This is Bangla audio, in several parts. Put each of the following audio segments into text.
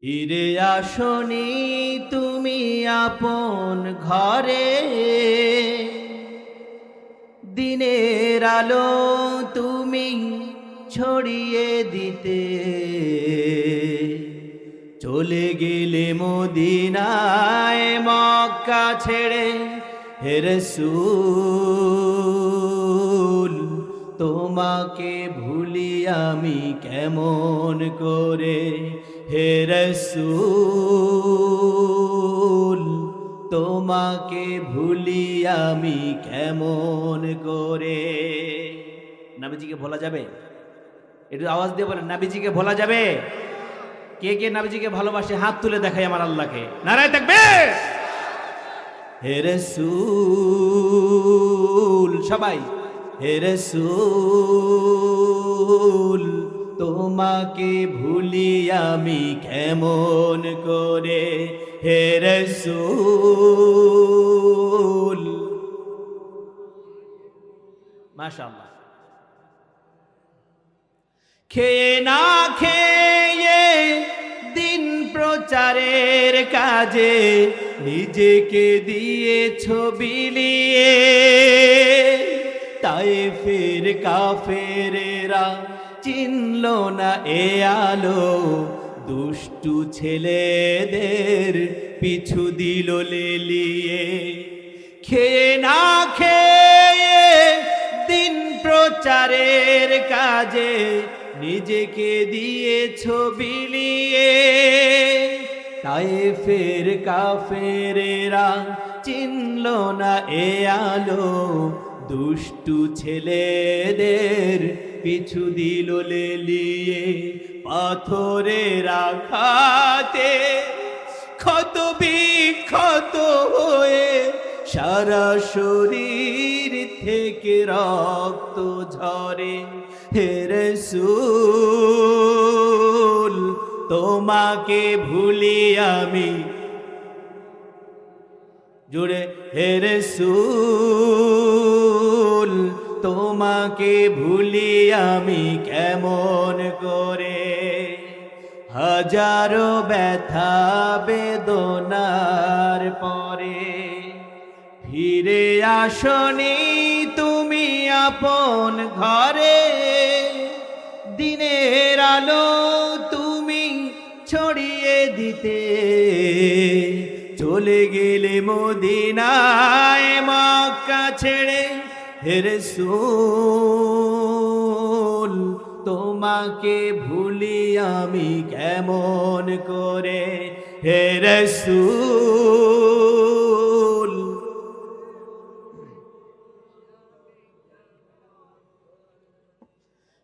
ফিরে আসনি তুমি আপন ঘরে, দিনের আলো তুমি ছড়িয়ে দিতে চলে গেলে মদিনায় মক্কা ছেড়ে। হে রাসূল তোমাকে ভুলি আমি কেমন করে, হে রাসূল তোমাকে ভুলি আমি কেমন করে। নবীজিকে ভোলা যাবে? একটু আওয়াজ দিয়ে বলেন, নবীজিকে ভোলা যাবে? কে কে নবীজিকে ভালোবাসে হাত তুলে দেখাই আমার আল্লাহকে। নারায়ে তাকবীর। হে রাসূল সবাই, হে রাসূল তোমাকে ভুলি আমি কেমন করে, হে রাসূল। মাশাআল্লাহ। খেয়ে না খেয়ে দিন প্রচারের কাজে নিজেকে দিয়েছ বিলিয়ে, তায়েফের কাফেরেরা চিনল না এ আলো, দুষ্টু ছেলেদের পিছু দিল লেলিয়ে। খেয়ে না খেয়ে দিন প্রচারের কাজে নিজেকে দিয়েছ বিলিয়ে, তায়েফের কাফেরেরা চিনল না এ আলো, দুষ্টু ছেলেদের পিছু দিল লেলিয়ে। পাথরের আঘাতে ক্ষত বিক্ষত হয়ে সারা শরীর থেকে রক্ত ঝরে, হে রাসূল তোমাকে ভুলি আমি জুড়ে, হে রাসূল তোমাকে ভুলি আমি কেমন করে। হাজারো ব্যথা বেদনার পরে ফিরে আসনি তুমি আপন ঘরে, দিনের আলো তুমি ছড়িয়ে দিতে চলে গেলে মদিনায় মক্কা ছেড়ে, হে রাসূল তোমাকে ভুলি আমি কেমন করে, হে রাসূল।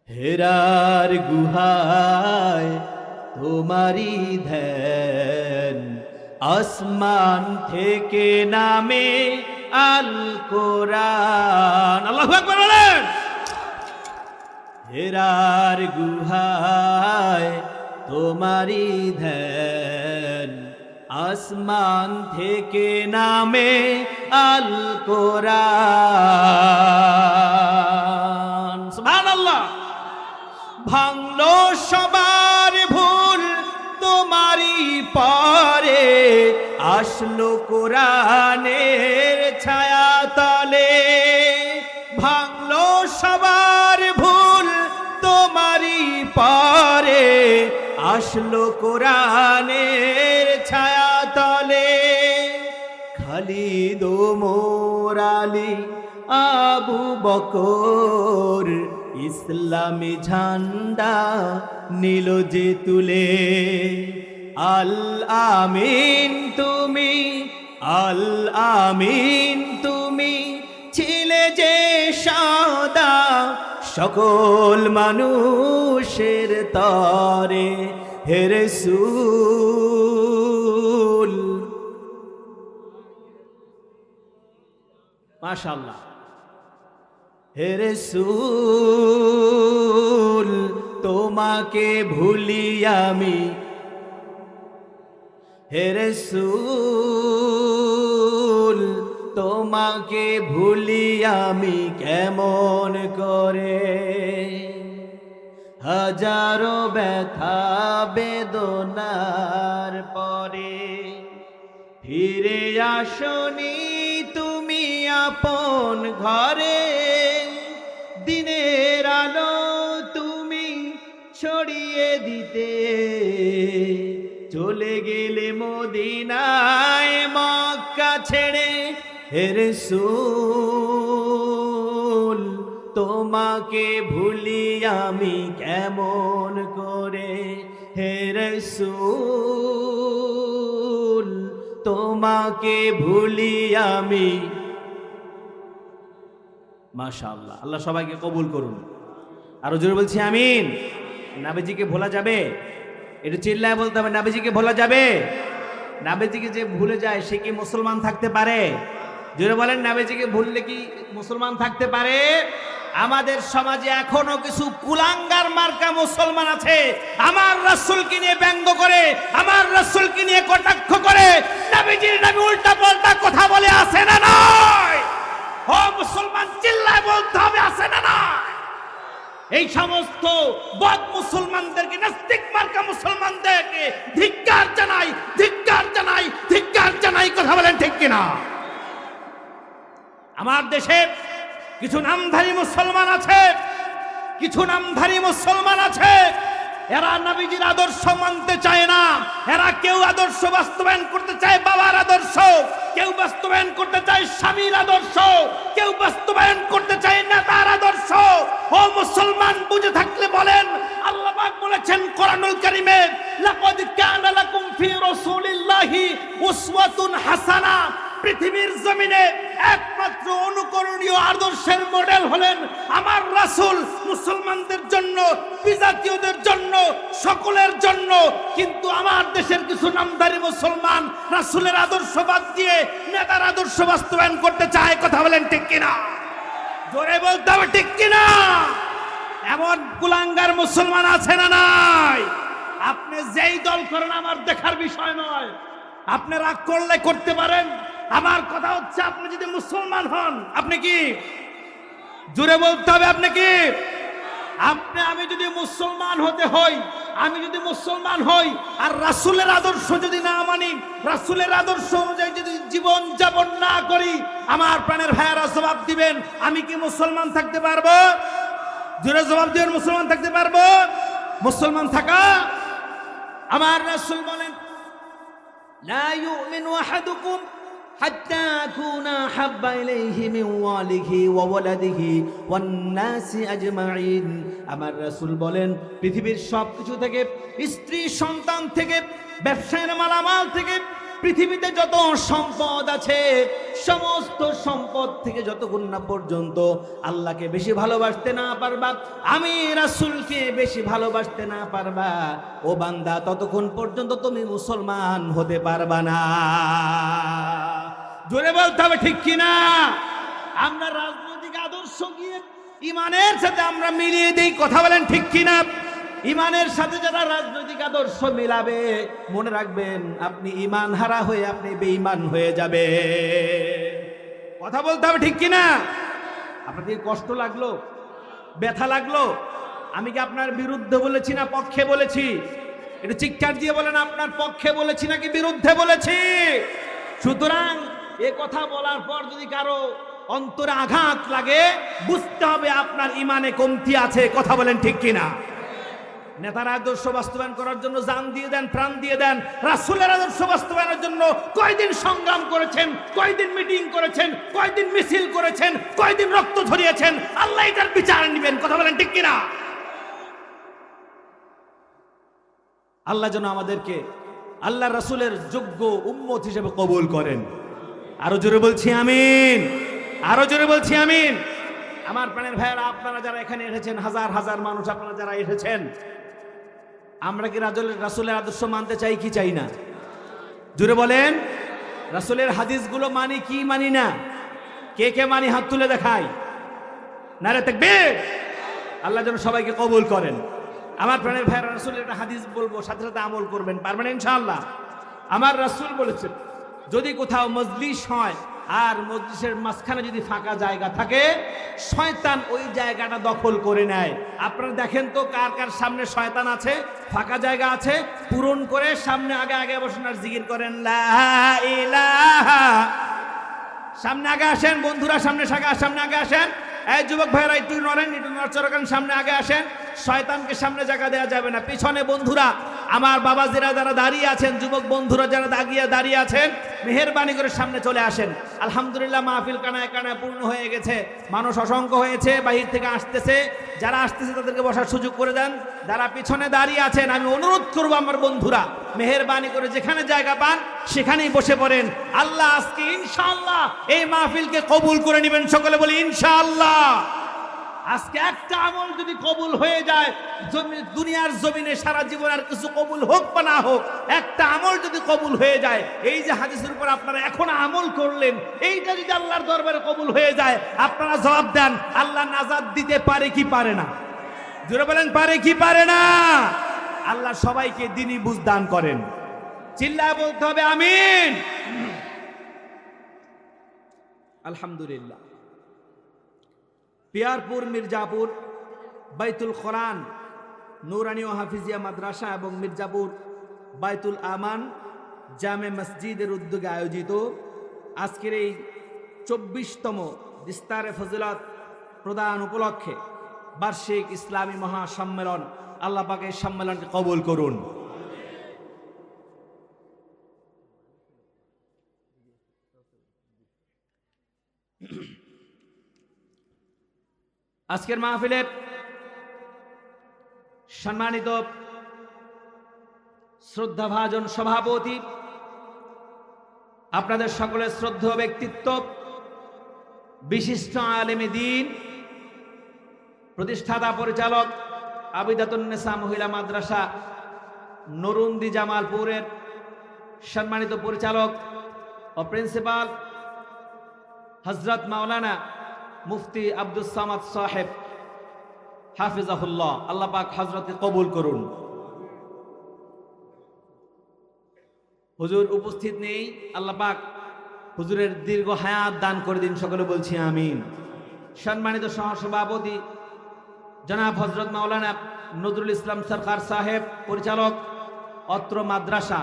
হেরার গুহায় তোমারি ধ্যান, আসমান থেকে নামে আল কোরআন। আল্লাহু আকবার বলেন। হেরার গুহায় তোমারি ধ্যান, আসমান থেকে নামে আল কোরআন। সুবহানাল্লাহ। ভাঙলো সবার ভুল তোমারি পরে, আসলো কোরআনের ছায়া তলে। ভাঙলো সবার ভুল তোমারি পরে, আসলো কোরআনের ছায়া তলে। খালিদ ওমর আলী আবু বকর ইসলামী ঝান্ডা নীল যে তুলে। আল আমিন তুমি, আল আমিন তুমি ছিলে যে সদা সকল মানুষের তরে, হে রাসূল। মাশাআল্লাহ। হে রাসূল তোমাকে ভুলি আমি, হে রাসূল তোমাকে ভুলি আমি কেমন করে। হাজারো ব্যথা বেদনার পরে ফিরে আসনি তুমি আপন ঘরে, দিনের আলো তুমি ছড়িয়ে দিতে চলে গেলে মদিনায় মক্কা ছেড়ে। হে রাসূল তোমাকে ভুলি আমি কেমন করে, হে রাসূল তোমাকে ভুলি আমি। মাশাআল্লাহ, আল্লাহ সবাইকে কবুল করুন। আরো জোরে বলছি আমিন। নবীজিকে ভোলা যাবে? একটু চিল্লায় বলতে হবে, নবীজিকে ভোলা যাবে? নবীজিকে যে ভুলে যায় সে কি মুসলমান থাকতে পারে? জোরে বলেন, নবীজিকে ভুললে কি মুসলমান থাকতে পারে? আমাদের সমাজে এখনো কিছু কুলাঙ্গার মার্কা মুসলমান আছে, আমার রাসূলকে নিয়ে ব্যঙ্গ করে, আমার রাসূলকে নিয়ে কটাক্ষ করে, নবীজির নামে উল্টা পাল্টা কথা বলে, আছে না নয়? ও মুসলমান, চিল্লায় বলতে হবে, আছে না নয়? এই সমস্ত বদ মুসলমানদেরকে, নাস্তিক মার্কা মুসলমানদেরকে ধিক্কার জানাই, ধিক্কার জানাই, ধিক্কার জানাই। কথা বলেন ঠিক কিনা? আমার দেশে কিছু নামধারী মুসলমান আছে, কিছু নামধারী মুসলমান আছে, এরা নবীজির আদর্শ মানতে চায় না। এরা কেউ আদর্শ বাস্তবায়ন করতে চায় বাবার আদর্শ, কেউ বাস্তবায়ন করতে চায় স্বামীর আদর্শ, কেউ বাস্তবায়ন করতে চায় নেতার আদর্শ। ও মুসলমান, বুঝে থাকলে বলেন, আল্লাহ পাক বলেছেন কোরআনুল কারীমে, লাকাদ কানা লাকুম ফি রাসূলিল্লাহি উসওয়াতুন হাসানা। পৃথিবীর জমিনে একমাত্র অনুকরণীয় আদর্শের মডেল হলেন আমার রাসূল। মুসলমানদের জন্য, বিজাতীয়দের জন্য, সকলের জন্য। কিন্তু আমার দেশের কিছু নামধারী মুসলমান রাসূলের আদর্শ বাদ দিয়ে নেতার আদর্শ বাস্তবায়ন করতে চায়। কথা বলেন ঠিক কিনা? জোরে বলতে হবে, ঠিক কিনা? এমন কুলাঙ্গার মুসলমান আছে না নাই? আপনি যেই দল করেন আমার দেখার বিষয় নয়, আপনি রাগ করলে করতে পারেন। আমার কথা হচ্ছে, আপনি যদি মুসলমান হন, আপনি কি? জোরে বলতে হবে, আপনি কি? আমি যদি মুসলমান হতে হই, আমি যদি মুসলমান হই আর রাসূলের আদর্শ যদি না মানি, রাসূলের আদর্শ অনুযায়ী যদি জীবন যাপন না করি, আমার প্রাণের ভাইয়েরা জবাব দিবেন, আমি কি মুসলমান থাকতে পারবো? জোরে জবাব দিবেন, মুসলমান থাকতে পারবো? মুসলমান থাকা, আমার রাসূল বলেন, লা ইউমিনু আহাদুকুম হাত্তা আকুনা হাব্বা ইলাইহি মিন ওয়ালিহি ওয়া ওয়ালাদিহি ওয়ান নাসি আজমাইন। আমার রাসূল বলেন, পৃথিবীর সবকিছু থেকে, স্ত্রী সন্তান থেকে, ব্যবসায়ের মালামাল থেকে, পৃথিবীতে যত সম্পদ আছে, সমস্ত সম্পদ থেকে যতক্ষণ না পর্যন্ত আল্লাহকে বেশি ভালোবাসতে না পারবা, আমি রাসূলকে বেশি ভালোবাসতে না পারবা, ও বান্দা, ততক্ষণ পর্যন্ত তুমি মুসলমান হতে পারবা না। জোরে বলতে হবে, ঠিক কিনা? আমরা রাজনৈতিক আদর্শ গিয়ে ইমানের সাথে আমরা মিলিয়ে দেই। কথা বলেন ঠিক কিনা? ইমানের সাথে যারা রাজনৈতিক আদর্শ মিলাবে, মনে রাখবেন আপনি ইমান হারা হয়ে আপনি বেঈমান হয়ে যাবে। কথা বলতে হবে, ঠিক কিনা? আপনাদের কষ্ট লাগলো, ব্যথা লাগলো? আমি কি আপনার বিরুদ্ধে বলেছি না পক্ষে বলেছি? এটা চিৎকার দিয়ে বলেন, আপনার পক্ষে বলেছি নাকি বিরুদ্ধে বলেছি? সুতরাং এ কথা বলার পর যদি কারো অন্তরে আঘাত লাগে, বুঝতে হবে আপনার ইমানে কমতি আছে। কথা বলেন ঠিক কিনা? নেতার আদর্শ বাস্তবায়ন করার জন্য জান দিয়ে দেন, প্রাণ দিয়ে দেন। রাসূলের আদর্শ বাস্তবায়নের জন্য কয়দিন সংগ্রাম করেছেন, কয়দিন মিটিং করেছেন, কয়দিন মিছিল করেছেন, কয়দিন রক্ত ঝরিয়েছেন, আল্লাহ এটার বিচার নেবেন। কথা বলেন ঠিক কিনা? আল্লাহ যেন আমাদেরকে আল্লাহ রাসূলের যোগ্য উম্মত হিসেবে কবুল করেন। আরো জোরে বলছি আমিন, আরো জোরে বলছি আমিন। আমার প্রাণের ভাইয়েরা, আপনারা যারা এখানে এসেছেন, হাজার হাজার মানুষ আপনারা যারা এসেছেন, আমরা কি রাসূলের আদর্শ মানতে চাই কি চাই না? জোরে বলেন। রাসূলের হাদিসগুলো মানি কি মানি না? কে কে মানি হাত তুলে দেখাই। নারে তাকবীর। আল্লাহ যেন সবাইকে কবুল করেন। আমার প্রাণের ভাইয়েরা, রাসূলের একটা হাদিস বলবো, সাথে সাথে আমল করবেন, পারবেন ইনশাআল্লাহ। আমার রাসূল বলেছেন, যদি কোথাও মজলিস হয়, আর মজলিসের মাঝখানে যদি ফাঁকা জায়গা থাকে শয়তান ওই জায়গাটা দখল করে নেয়। আপনারা দেখেন তো কার কার সামনে শয়তান আছে, ফাঁকা জায়গা আছে, পূরণ করে সামনে আগে আগে বসেন আর জিকির করেন লা ইলাহা। সামনে আগে আসেন বন্ধুরা, সামনে আগে আসেন। এই যুবক ভাইরা একটু নড়েন, একটু নড়চড় করেন, সামনে আগে আসেন। শয়তানকে সামনে জায়গা দেওয়া যাবে না। পিছনে বন্ধুরা আমার বাবাজিরা যারা দাঁড়িয়ে আছেন, যুবক বন্ধুরা যারা দাঁড়িয়ে আছেন, মেহেরবানি করে সামনে চলে আসেন। আলহামদুলিল্লাহ মাহফিল কানায় কানায় পূর্ণ হয়ে গেছে, মানুষ অসংখ্য হয়েছে, বাহির থেকে আসতেছে। যারা আসতেছে তাদেরকে বসার সুযোগ করে দেন। যারা পিছনে দাঁড়িয়ে আছেন আমি অনুরোধ করবো আমার বন্ধুরা মেহেরবানি করে যেখানে জায়গা পান সেখানেই বসে পড়েন। আল্লাহ আজকে ইনশাআল্লাহ এই মাহফিলকে কবুল করে নেবেন। সকলে বলি ইনশাআল্লাহ। আজকে একটা আমল যদি কবুল হয়ে যায়, দুনিয়ার জমিনে সারা জীবন আর কিছু কবুল হোক বা না হোক, একটা আমল যদি কবুল হয়ে যায়, এই যে হাদিসের উপর আপনারা এখন আমল করলেন, এইটা যদি আল্লাহর দরবারে কবুল হয়ে যায়, আপনারা জবাব দেন আল্লাহ নাজাত দিতে পারে কি পারে না? জোরে বলেন পারে কি পারে না? আল্লাহ সবাইকে দ্বীনি বুঝ দান করেন। চিল্লায় বলতে হবে আমিন। আলহামদুলিল্লাহ। পিয়ারপুর মির্জাপুর বাইতুল কোরআন নুরানি ও হাফিজিয়া মাদ্রাসা এবং মির্জাপুর বাইতুল আমান জামে মসজিদের উদ্যোগে আয়োজিত আজকের এই 24তম দিস্তারে ফজিলত প্রদান উপলক্ষে বার্ষিক ইসলামী মহাসম্মেলন, আল্লাহ পাক এই সম্মেলনকে কবুল করুন। আজকের মাহফিলের সম্মানিত শ্রদ্ধাভাজন সভাপতি, আপনাদের সকলের শ্রদ্ধেয় ব্যক্তিত্ব, বিশিষ্ট আলেমে দ্বীন, প্রতিষ্ঠাতা পরিচালক আবিদাতুন্নেসা মহিলা মাদ্রাসা নরুন্দি জামালপুরের সম্মানিত পরিচালক ও প্রিন্সিপাল হযরত মাওলানা মুফতি আব্দুস সামাদ সাহেব হাফিজাহুল্লাহ, আল্লাহ পাক হযরতকে কবুল করুন। হুজুর উপস্থিত নেই, আল্লাহ পাক হুজুরের দীর্ঘ হায়াত দান করে দিন। সকলে বলছি আমিন। সম্মানিত সহসভাপতি জনাব হযরত মাওলানা নজরুল ইসলাম সরকার সাহেব, পরিচালক অত্র মাদ্রাসা,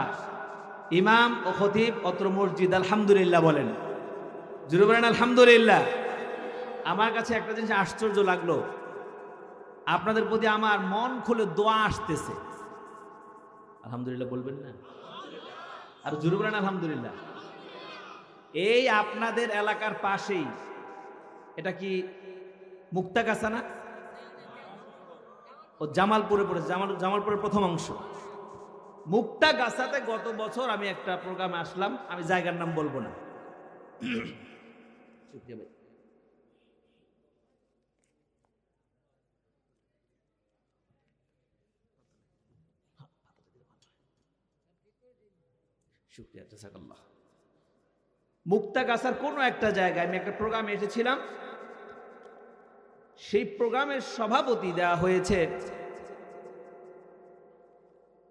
ইমাম ও খতিব অত্র মসজিদ, আলহামদুলিল্লাহ বলেন, জুড়ে বলেন আলহামদুলিল্লাহ। আমার কাছে একটা জিনিস আশ্চর্য লাগলো, আপনাদের প্রতি আমার মন খুলে দোয়া আসতেছে। আলহামদুলিল্লাহ বলবেন না? আর জুড়ে বলেন আলহামদুলিল্লাহ। এই আপনাদের এলাকার পাশেই, এটা কি মুক্তাগাছা না? ও জামালপুরে পড়েছে, জামালপুরের প্রথম অংশ মুক্তাগাছাতে। গত বছর আমি একটা প্রোগ্রামে আসলাম, আমি জায়গার নাম বলবো না। মুক্তাগাছার কোন একটা জায়গায় আমি একটা প্রোগ্রামে এসেছিলাম। সেই প্রোগ্রামের সভাপতি দেওয়া হয়েছে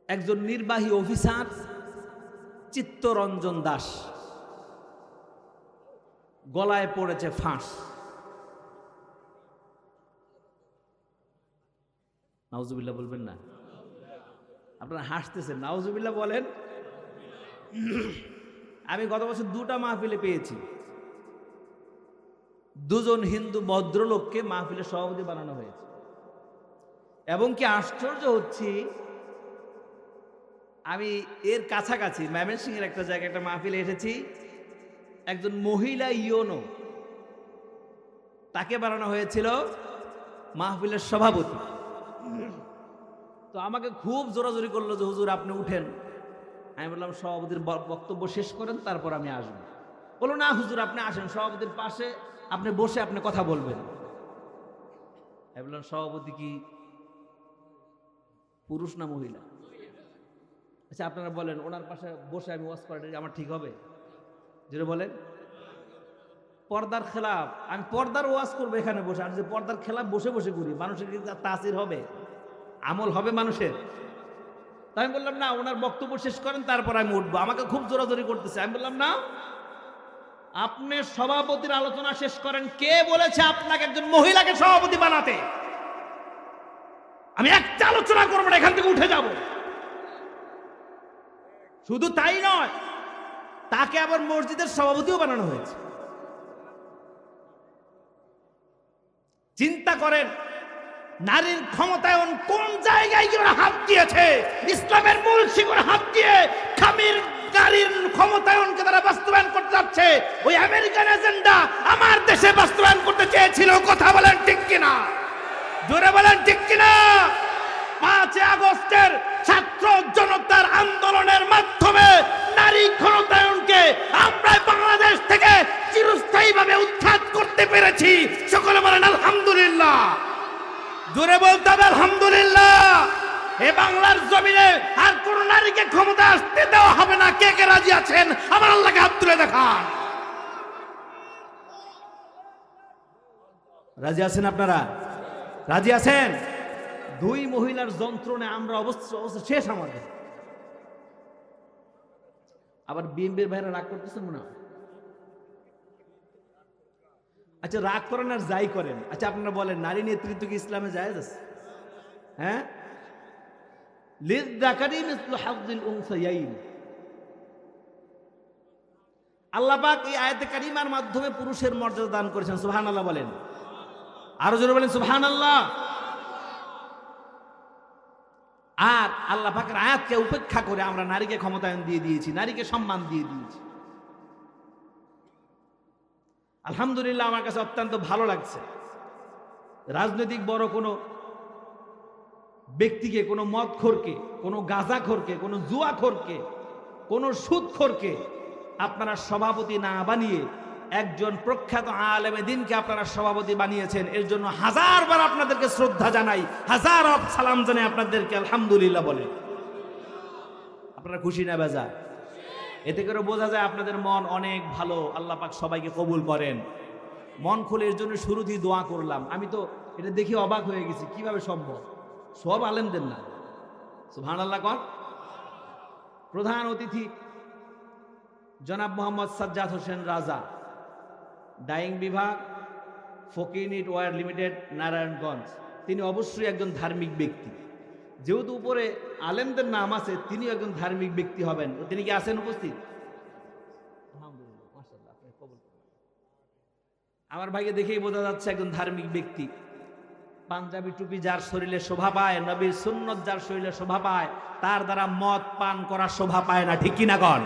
একজন নির্বাহী অফিসার চিত্তরঞ্জন দাস। গলায় পড়েছে ফাঁস। নাউজুবিল্লাহ বলবেন না? আপনারা হাসতেছেন, নাউজুবিল্লাহ বলেন। আমি গত বছর 2টা মাহফিলে পেয়েছি, 2জন হিন্দু ভদ্রলোককে মাহফিলের সভাপতি বানানো হয়েছে। এবং কি আশ্চর্য হচ্ছি, আমি এর কাছাকাছি ময়মনসিংহের একটা জায়গায় একটা মাহফিলে এসেছি, একজন মহিলা ইয়োনো, তাকে বানানো হয়েছিল মাহফিলের সভাপতি। তো আমাকে খুব জোরাজোরি করলো যে হুজুর আপনি উঠেন। আমি বললাম সভাপতির বক্তব্য শেষ করেন, তারপর আমি আসবো। বললো না হুজুর আপনি আসেন, সভাপতির পাশে আপনি বসে আপনি কথা বলবেন। আমি বললাম সভাপতি কি পুরুষ না মহিলা? আচ্ছা আপনারা বলেন, ওনার পাশে বসে আমি ওয়াজ করাটা আমার ঠিক হবে? যেটা বলেন পর্দার খেলাফ, আমি পর্দার ওয়াজ করবো এখানে বসে, আর যে পর্দার খেলাফ বসে বসে করি, মানুষের কি তাসির হবে, আমল হবে মানুষের? তাই আমি বললাম না, ওনার বক্তব্য শেষ করেন তারপর আমি উঠবো। আমাকে খুব জোরাজোরি করতেছে। আমি বললাম না, আপনি সভাপতির আলোচনা শেষ করেন। কে বলেছে আপনাকে একজন মহিলাকে সভাপতি বানাতে? আমি একটা আলোচনা করবো না, এখান থেকে উঠে যাব। শুধু তাই নয়, তাকে আবার মসজিদের সভাপতিও বানানো হয়েছে। চিন্তা করেন, নারীর ক্ষমতায়ন কোন জায়গায় গিয়ে ওরা হাত দিয়েছে? ইসলামের মূল শিকড়ে হাত দিয়ে খামির নারীর ক্ষমতায়নকে তারা বাস্তবায়ন করতে যাচ্ছে। ওই আমেরিকান এজেন্ডা আমার দেশে বাস্তবায়ন করতে চেয়েছিল। কথা বলেন ঠিক কিনা? জোরে বলেন ঠিক কিনা? 5 আগস্টের ছাত্র জনতার আন্দোলনের মাধ্যমে নারী ক্ষমতায়নকে আমরা বাংলাদেশ থেকে চিরস্থায়ীভাবে উৎখাত করতে পেরেছি। সকলে বলেন আলহামদুলিল্লাহ। জোরে বলতে হবে আলহামদুলিল্লাহ। এ বাংলার জমিনে আর কোন নারীকে ক্ষমতা আসতে দেওয়া হবে না। কে কে রাজি আছেন আমার আল্লাহকে হাত তুলে দেখান। রাজি আছেন আপনারা? রাজি আছেন? 2 মহিলার যন্ত্রণায় আমরা অবস্থা শেষ আমাদের। আবার বিএনপির ভাইরা রাগ করতেছেন মনে হয়। আচ্ছা, রাগ করেন আর যাই করেন, আচ্ছা আপনারা বলেন, নারী নেতৃত্ব কি ইসলামে জায়েজ আছে? হ্যাঁ, লিযযাকারি মিসলু হাযযিল উনসায়াইন। আল্লাহ পাক এই আয়াতে কারিমার মাধ্যমে পুরুষের মর্যাদা দান করেছেন। সুবহানাল্লাহ বলেন, আরো জোরে বলেন সুবহানাল্লাহ। আর আল্লাহ পাকের আয়াতকে উপেক্ষা করে আমরা নারীকে ক্ষমতায়ন দিয়ে দিয়েছি, নারীকে সম্মান দিয়ে দিয়েছি। আলহামদুলিল্লাহ, আমার কাছে অত্যন্ত ভালো লাগছে। রাজনৈতিক বড় কোনো ব্যক্তিকে, কোনো মদখোরকে, কোনো গাঁজাখোরকে, কোনো জুয়াখোরকে, কোনো সুদখোরকে আপনারা সভাপতি না বানিয়ে একজন প্রখ্যাত আলেমে দ্বীনকে আপনারা সভাপতি বানিয়েছেন। এর জন্য হাজারবার আপনাদেরকে শ্রদ্ধা জানাই, হাজার সালাম জানাই আপনাদেরকে। আলহামদুলিল্লাহ বলে। আপনারা খুশি না বেজার? এতে করে বোঝা যায় আপনাদের মন অনেক ভালো। আল্লাহ পাক সবাইকে কবুল করেন। মন খুলে এর জন্য শুরুতেই দোয়া করলাম। আমি তো এটা দেখে অবাক হয়ে গেছি, কিভাবে সম্ভব? সব আলেমদের না। সুবহানাল্লাহ কর। প্রধান অতিথি জনাব মোহাম্মদ সাজ্জাদ হোসেন রাজা, ডাইং বিভাগ, ফকির ইট ওয়্যার লিমিটেড, নারায়ণগঞ্জ। তিনি অবশ্যই একজন ধার্মিক ব্যক্তি। যেহেতু উপরে আলেমদের নাম আছে, তিনি একজন ধার্মিক ব্যক্তি হবেন। তিনি কি আছেন উপস্থিত? আলহামদুলিল্লাহ, মাশাআল্লাহ, আপনি কবুল করুন। আমার ভাইকে দেখেই বোঝা যাচ্ছে একজন ধার্মিক ব্যক্তি। পাঞ্জাবি টুপি যার শরীরে শোভা পায়, নবীর সুন্নত যার শরীরে শোভা পায়, তার দ্বারা মদ পান করার শোভা পায় না। ঠিক কিনা কন?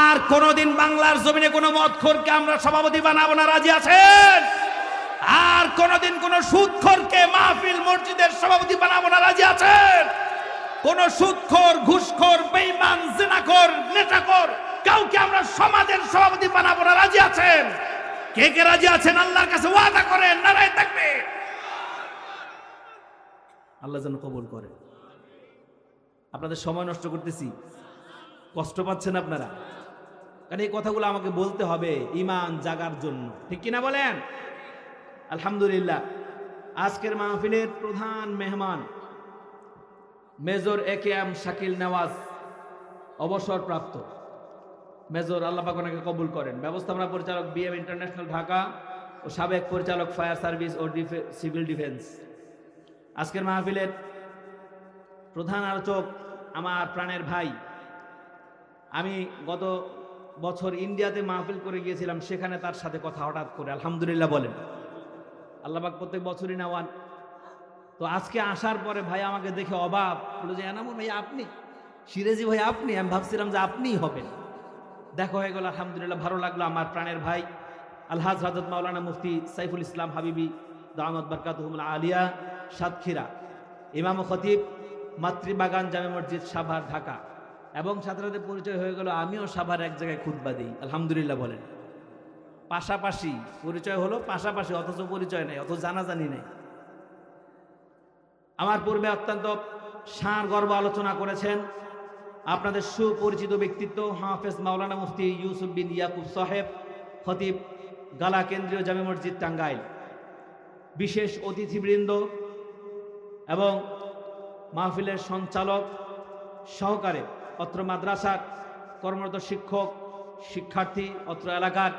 আর কোনদিন বাংলার জমিনে কোনো মদখোরকে আমরা সভাপতি বানাবো না। রাজি আছেন? আর কোনদিন কোন সুদখোরকে মাহফিল মসজিদের সভাপতি বানাবো না। রাজি আছেন? কোন সুদখোর, ঘুষখোর, বেঈমান, জিনাখোর, নেশাখোর কাউকে আমরা সমাজের সভাপতি বানাবো না। রাজি আছেন? কে কে রাজি আছেন? আল্লাহর কাছে ওয়াদা করেন, নারায়ে তাকবীর। আল্লাহ যেন কবুল করে। আপনাদের সময় নষ্ট করতেছি, কষ্ট পাচ্ছেন আপনারা? কারণ এই কথাগুলো আমাকে বলতে হবে ঈমান জাগার জন্য। ঠিক কিনা বলেন? আলহামদুলিল্লাহ, আজকের মাহফিলের প্রধান মেহমান মেজর একেএম শাকিল নওয়াজ, অবসরপ্রাপ্ত মেজর। আল্লাহ পাক ওনাকে কবুল করেন। ব্যবস্থাপনা পরিচালক বিএম ইন্টারন্যাশনাল ঢাকা ও সাবেক পরিচালক ফায়ার সার্ভিস ও সিভিল ডিফেন্স। আজকের মাহফিলের প্রধান আলোচক আমার প্রাণের ভাই। আমি গত বছর ইন্ডিয়াতে মাহফিল করে গিয়েছিলাম, সেখানে তার সাথে কথা হঠাৎ করে। আলহামদুলিল্লাহ বলেন। আল্লাহ পাক প্রত্যেক বছরই নেওয়ান। তো আজকে আসার পরে ভাই আমাকে দেখে অবাক বলল যে এনামুল ভাই আপনি, সিরাজি ভাই আপনি। আমি ভাবছিলাম যে আপনিই হবেন। দেখা হয়ে গেল, আলহামদুলিল্লাহ ভালো লাগলো। আমার প্রাণের ভাই আলহাজ হযরত মাওলানা মুফতি সাইফুল ইসলাম হাবিবি দামাত বারকাতুহুল আলিয়া, সাতক্ষীরা, ইমাম ও খতিব, মাতৃবাগান জামে মসজিদ, সাভার, ঢাকা। এবং সাথে সাথে পরিচয় হয়ে গেল আমিও সাভার এক জায়গায় খুতবা দিই। আলহামদুলিল্লাহ বলেন। পাশাপাশি পরিচয় হলো, পাশাপাশি, অথচ পরিচয় নেই, অথচ জানাজানি নেই। আমার পূর্বে অত্যন্ত ষাঁড় গর্ব আলোচনা করেছেন আপনাদের সুপরিচিত ব্যক্তিত্ব হাফেজ মাওলানা মুফতি ইউসুফ বিন ইয়াকুব সাহেব, খতিব, গালা কেন্দ্রীয় জামে মসজিদ, টাঙ্গাইল। বিশেষ অতিথিবৃন্দ এবং মাহফিলের সঞ্চালক সহকারে অত্র মাদ্রাসার কর্মরত শিক্ষক শিক্ষার্থী, অত্র এলাকার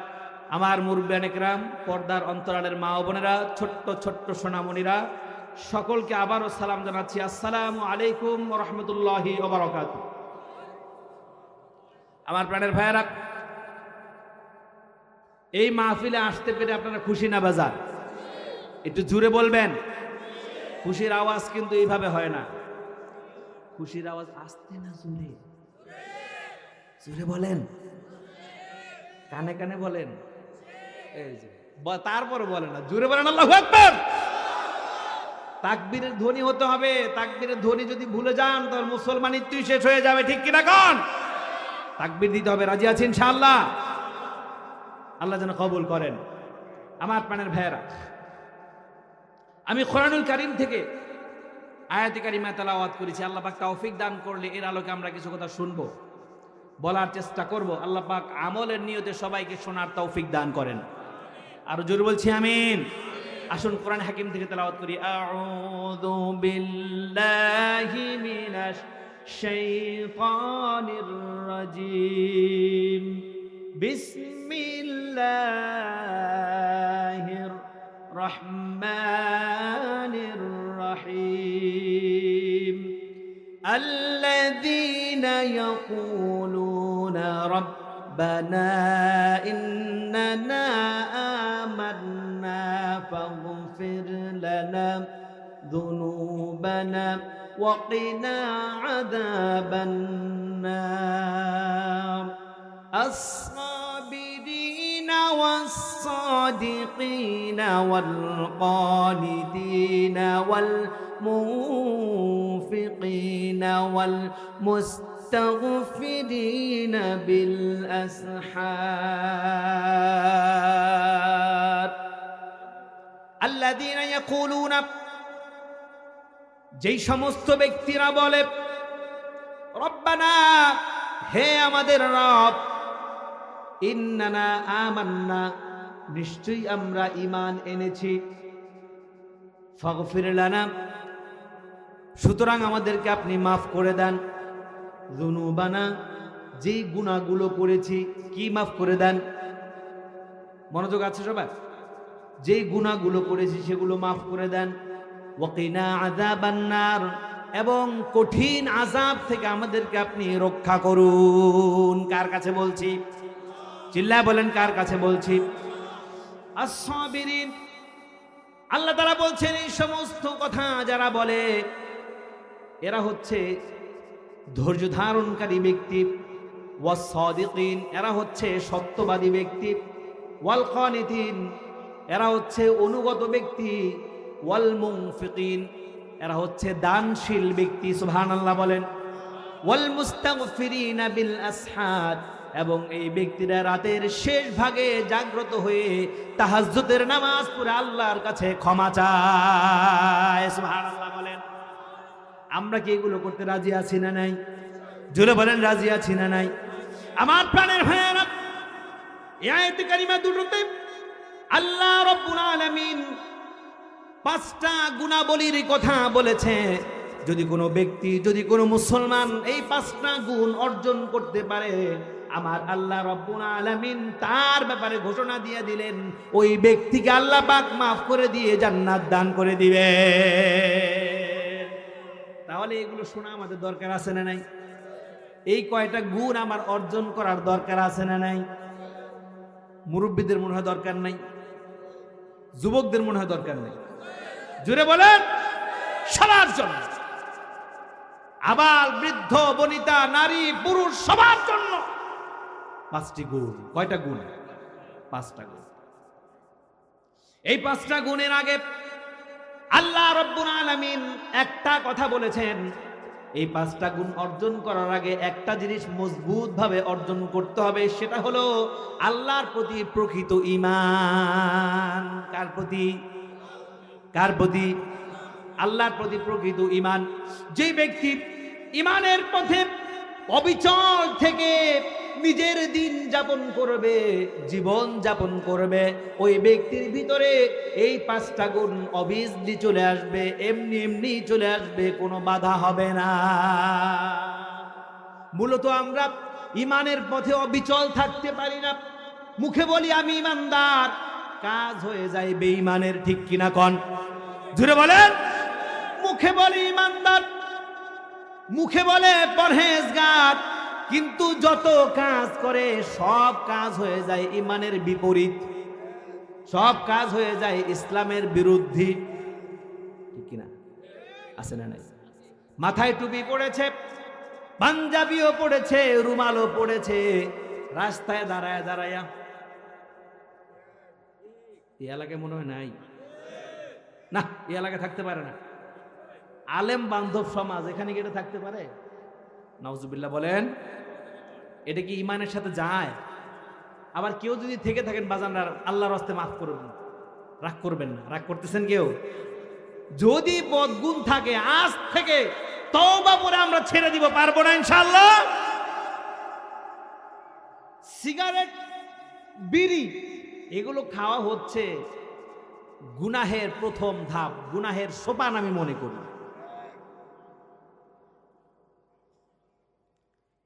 আমার মুরব্বিয়ান একরাম, পর্দার অন্তরালের মা ও বোনেরা, ছোট্ট ছোট্ট সোনামণিরা, সকলকে আবারও সালাম জানাচ্ছি। আসসালামু আলাইকুম ওয়া রাহমাতুল্লাহি ওয়া বারাকাতুহু। আমার প্রাণের ভাইয়েরা, এই মাহফিলে আসতে পেরে আপনারা খুশি না বেজার? একটু জোরে বলবেন। খুশির আওয়াজ কিন্তু এইভাবে হয় না, খুশির আওয়াজ আস্তে না জোরে, জোরে বলেন, কানে কানে বলেন, এই যে তারপর বলেন না, জোরে বলেন আল্লাহু আকবার। তাকবীরের ধ্বনি হতে হবে, তাকবীরের ধ্বনি যদি ভুলে যান তাহলে মুসলমানিত্বই শেষ হয়ে যাবে, ঠিক কিনা কোন? তাকবীর দিতে হবে। রাজি আছেন ইনশাআল্লাহ? আল্লাহ যেন কবুল করেন। আমার প্রাণের ভাইয়েরা, আমি কোরআনুল কারীম থেকে আয়াতে কারিমা তেলাওয়াত করেছি। আল্লাহ পাক তৌফিক দান করলে এর আলোকে আমরা কিছু কথা শুনবো, বলার চেষ্টা করব। আল্লাহ পাক আমলের নিয়তে সবাইকে শোনার তৌফিক দান করেন। আর জোরে বলছি আমিন। আসুন কোরআন হাকিম থেকে তেলাওয়াত করি। আউযু বিল্লাহি মিনাশ শাইতানির রাজিম। বিসমিল্লাহির রহমানির রহিম। আল্লাযীনা ইয়াকুলুনা রাব্বানা ইন্নানা আমান্না ফাগফির লানা যুনুবানা ওয়া কিনা আযাবান নার। আস-সাবিরিনা ওয়াস-সাদিকিনা ওয়াল কানিতিনা ওয়াল মুনফিকিনা ওয়াল মুস্তাগফিরিনা বিল আসহার। আল্লাযীনা ইয়াকুলুনা, যেই সমস্ত ব্যক্তিরা বলে, রব্বানা, হে আমাদের রব, ইন্নানা আমান্না, নিশ্চয়ই আমরা ঈমান এনেছি, ফাগফির লানা, সুতরাং আমাদেরকে আপনি মাফ করে দেন, যুনুবানা, যেই গুনাহগুলো করেছি, কি মাফ করে দেন? মনোযোগ আছে সবার? যেই গুনাহগুলো করেছি সেগুলো মাফ করে দেন, ওয়া কিনা আযাবান নার, এবং কঠিন আযাব থেকে আমাদেরকে আপনি রক্ষা করুন। কার কাছে বলছি? চিল্লায় বলেন, কার কাছে বলছি? আস-সাবিরিন, আল্লাহ তাআলা বলছেন এই সমস্ত কথা যারা বলে এরা হচ্ছে ধৈর্য ধারণকারী ব্যক্তি, ওয়াস-সাদিকিন, এরা হচ্ছে সত্যবাদী ব্যক্তি, ওয়াল কানিতিন, এরা হচ্ছে অনুগত ব্যক্তি, ওয়াল মুনফিকিন, এরা হচ্ছে দানশীল ব্যক্তি। সুবহানাল্লাহ বলেন। ওয়াল মুস্তাগফিরিনা বিল আসহার, এবং এই ব্যক্তিরা রাতের শেষ ভাগে জাগ্রত হয়ে তাহাজ্জুদের নামাজ পড়ে আল্লাহর কাছে ক্ষমা চায়। সুবহানাল্লাহ বলেন। আমরা কি এগুলো করতে রাজি আছি না নাই? জোরে বলেন, রাজি আছি না নাই? আমার প্রাণের ভাইয়েরা, এই আয়াতে কারিমা দুটোতে আল্লাহ রাব্বুল আলামিন 5টা গুণাবলীর কথা বলেছে। যদি কোনো ব্যক্তি, যদি কোনো মুসলমান এই 5টা গুণ অর্জন করতে পারে, আমার আল্লাহ রাব্বুল আলামিন তার ব্যাপারে ঘোষণা দিয়ে দিলেন, ওই ব্যক্তিকে আল্লাহ পাক মাফ করে দিয়ে জান্নাত দান করে দিবে। তাহলে এগুলো শোনা আমাদের দরকার আছে না নাই? এই কয়টা গুণ আমার অর্জন করার দরকার আছে না নাই? মুরব্বীদের মনে হয় দরকার নাই, যুবকদের মনে হয় দরকার নেই। জোরে বলেন। সবার জন্য, আবাল বৃদ্ধ বনিতা নারী পুরুষ সবার জন্য 5টি গুণ। কয়টা গুণ? 5টা গুণ। এই 5টা গুণের আগে আল্লাহ রাব্বুল আলামিন একটা কথা বলেছেন। এই 5টা গুণ অর্জন করার আগে একটা জিনিস মজবুত ভাবে অর্জন করতে হবে, সেটা হলো আল্লাহর প্রতি প্রকৃত ঈমান। কার প্রতি? কার প্রতি? আল্লাহর প্রতি প্রকৃত ঈমান। যে ব্যক্তি ঈমানের পথে অবিচল থেকে নিজের দিন যাপন করবে, জীবন যাপন করবে, ওই ব্যক্তির ভিতরে এই 5টা গুণ অবভিয়াসলি চলে আসবে, এমনি এমনি চলে আসবে, কোনো বাধা হবে না। মূলত আমরা ইমানের পথে অবিচল থাকতে পারি না। মুখে বলি আমি ইমানদার, কাজ হয়ে যায় বেঈমানের, ঠিক কিনা কোন? জোরে বলেন। মুখে বলি ইমানদার, মুখে বলে পরহেজগার, কিন্তু যত কাজ করে সব কাজ হয়ে যায় ইমানের বিপরীত, সব কাজ হয়ে যায় ইসলামের বিরুদ্ধে, ঠিক কিনা? আছে না নাই? মাথায় টুপি পড়েছে, পাঞ্জাবিও পড়েছে, রুমালও পড়েছে, রাস্তায় দাঁড়ায় দাঁড়ায়া, এই এলাকায় মনে হয় নাই, না এই এলাকায় থাকতে পারে না। আলেম বান্ধব সমাজ, এখানে কি এটা থাকতে পারে? নাউজুবিল্লাহ বলেন। এটা কি ইমানের সাথে যায়? আবার কেউ যদি থেকে থাকেন বাজানরা, আল্লাহর রাস্তে মাফ করবেন, রাগ করবেন না। রাগ করতেছেন কেউ? যদি বদগুণ থাকে আজ থেকে তওবা করে আমরা ছেড়ে দিব, পারবো না ইনশাআল্লাহ? সিগারেট, বিড়ি এগুলো খাওয়া হচ্ছে গুনাহের প্রথম ধাপ, গুনাহের সোপান আমি মনে করি।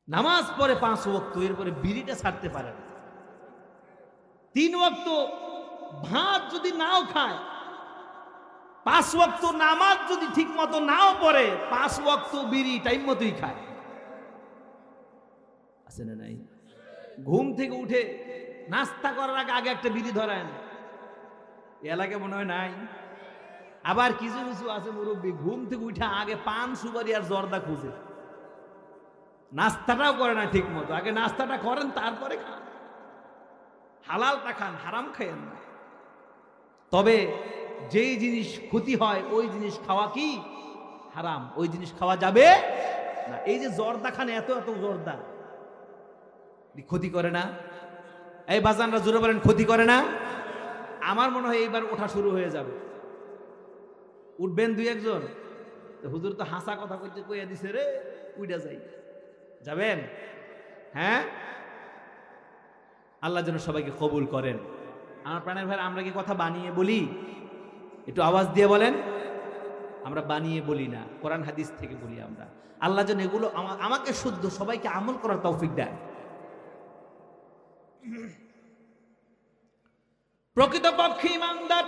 নামাজ পড়ে 5 ওয়াক্ত, এরপরে বিড়িটা ছাড়তে পারে না। 3 ওয়াক্ত ভাত যদি নাও খায়, 5 ওয়াক্ত নামাজ যদি ঠিক মতো নাও পড়ে, 5 ওয়াক্ত বিড়ি টাইম মতোই খায়। আছে না নাই? ঘুম থেকে উঠে নাস্তা করার আগে একটা বিড়ি ধরায় না, এলাকায় মনে হয় নাই। আবার কিছু কিছু আছে মুরব্বী, ঘুম থেকে উঠে আগে পান সুপারি আর জর্দা খুঁজে, নাস্তাটাও করে না ঠিক মতো। আগে নাস্তাটা করেন, তারপরে খান, হালালটা খান, হারাম খাইয়েন না। তবে যেই জিনিস ক্ষতি হয় ওই জিনিস খাওয়া কি হারাম, ওই জিনিস খাওয়া যাবে না। এই যে জর্দা খান, এত এত জর্দা, ক্ষতি করে না? এই বাজানরা জোরে বলেন, ক্ষতি করে না? আমার মনে হয় এইবার ওঠা শুরু হয়ে যাবে। উঠবেন 2-1 জন। হুজুর তো হাসা কথা কইতে কইয়া দিছে রে, উইডা যাই, যাবেন? হ্যাঁ, আল্লাহ যেন সবাইকে কবুল করেন। আমার প্রাণের ভাই, আমরা কি কথা বানিয়ে বলি? একটু আওয়াজ দিয়ে বলেন। আমরা বানিয়ে বলি না, কোরআন হাদিস থেকে বলি আমরা। আল্লাহ যেন এগুলো আমাকে শুদ্ধ, সবাইকে আমল করার তৌফিক দেন। প্রকৃতপক্ষে ইমানদার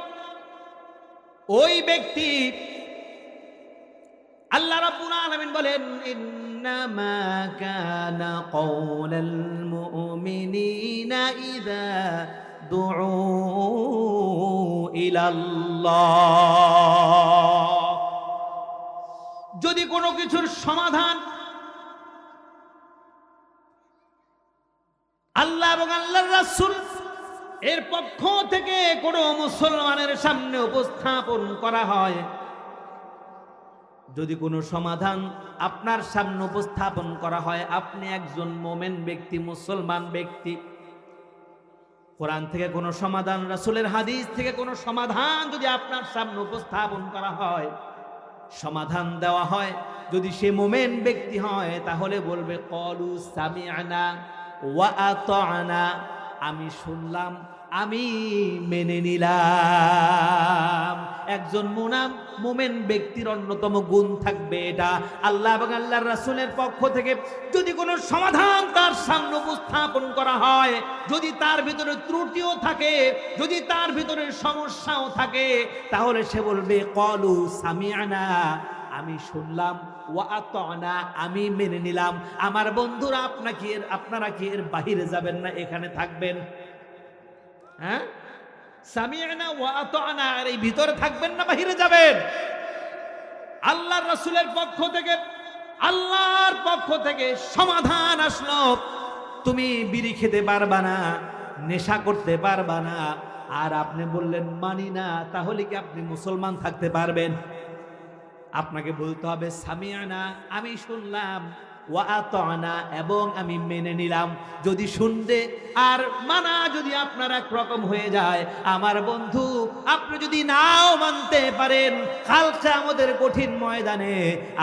ওই ব্যক্তি, আল্লাহ রাব্বুল আলামিন বলেন, ইন্নামা কানা কওলাল মুমিনিনা ইযা দুউ ইলাল্লাহ। যদি কোনো কিছুর সমাধান আল্লাহ এবং আল্লাহর রাসূল এর পক্ষ থেকে কোনো মুসলমানের সামনে উপস্থাপন করা হয়, যদি কোনো সমাধান আপনার সামনে উপস্থাপন করা হয়, আপনি একজন মোমেন ব্যক্তি, মুসলমান ব্যক্তি, কোরআন থেকে কোনো সমাধান, রাসূলের হাদিস থেকে কোনো সমাধান যদি আপনার সামনে উপস্থাপন করা হয়, সমাধান দেওয়া হয়, যদি সে মোমেন ব্যক্তি হয়, তাহলে বলবে ক্বালু সামি'না ওয়া আতা'না, আমি শুনলাম, আমি মেনে নিলাম। একজন মোমেন ব্যক্তির অন্যতম গুণ থাকবে এটা। আল্লাহ এবং আল্লাহর রাসূলের পক্ষ থেকে যদি কোনো সমাধান তার সামনে উপস্থাপন করা হয়, যদি তার ভিতরে ত্রুটিও থাকে, যদি তার ভিতরে সমস্যাও থাকে, তাহলে সে বলবে ক্বালু সামি'না, আমি শুনলাম, ওয়া আতা'না, আমি মেনে নিলাম। আমার বন্ধুরা, আপনারা কি এর বাহিরে যাবেন না, এখানে থাকবেন? হ্যাঁ, সামি'না ওয়া আতা'না, আর এই ভিতরে থাকবেন না বাহিরে যাবেন? আল্লাহর রাসূলের পক্ষ থেকে, আল্লাহর পক্ষ থেকে সমাধান আসলো, তুমি বিড়ি খেতে পারবা না, নেশা করতে পারবা না, আর আপনি বললেন মানি না, তাহলে কি আপনি মুসলমান থাকতে পারবেন? আপনাকে বলতে হবে সামি'না, আমি শুনলাম, ওয়া আতা'না, এবং আমি মেনে নিলাম। যদি শুনতে আর মানা যদি আপনার একরকম হয়ে যায়, আমার বন্ধু, আপনি যদি নাও মানতে পারেন, কাল কিয়ামতের কঠিন ময়দানে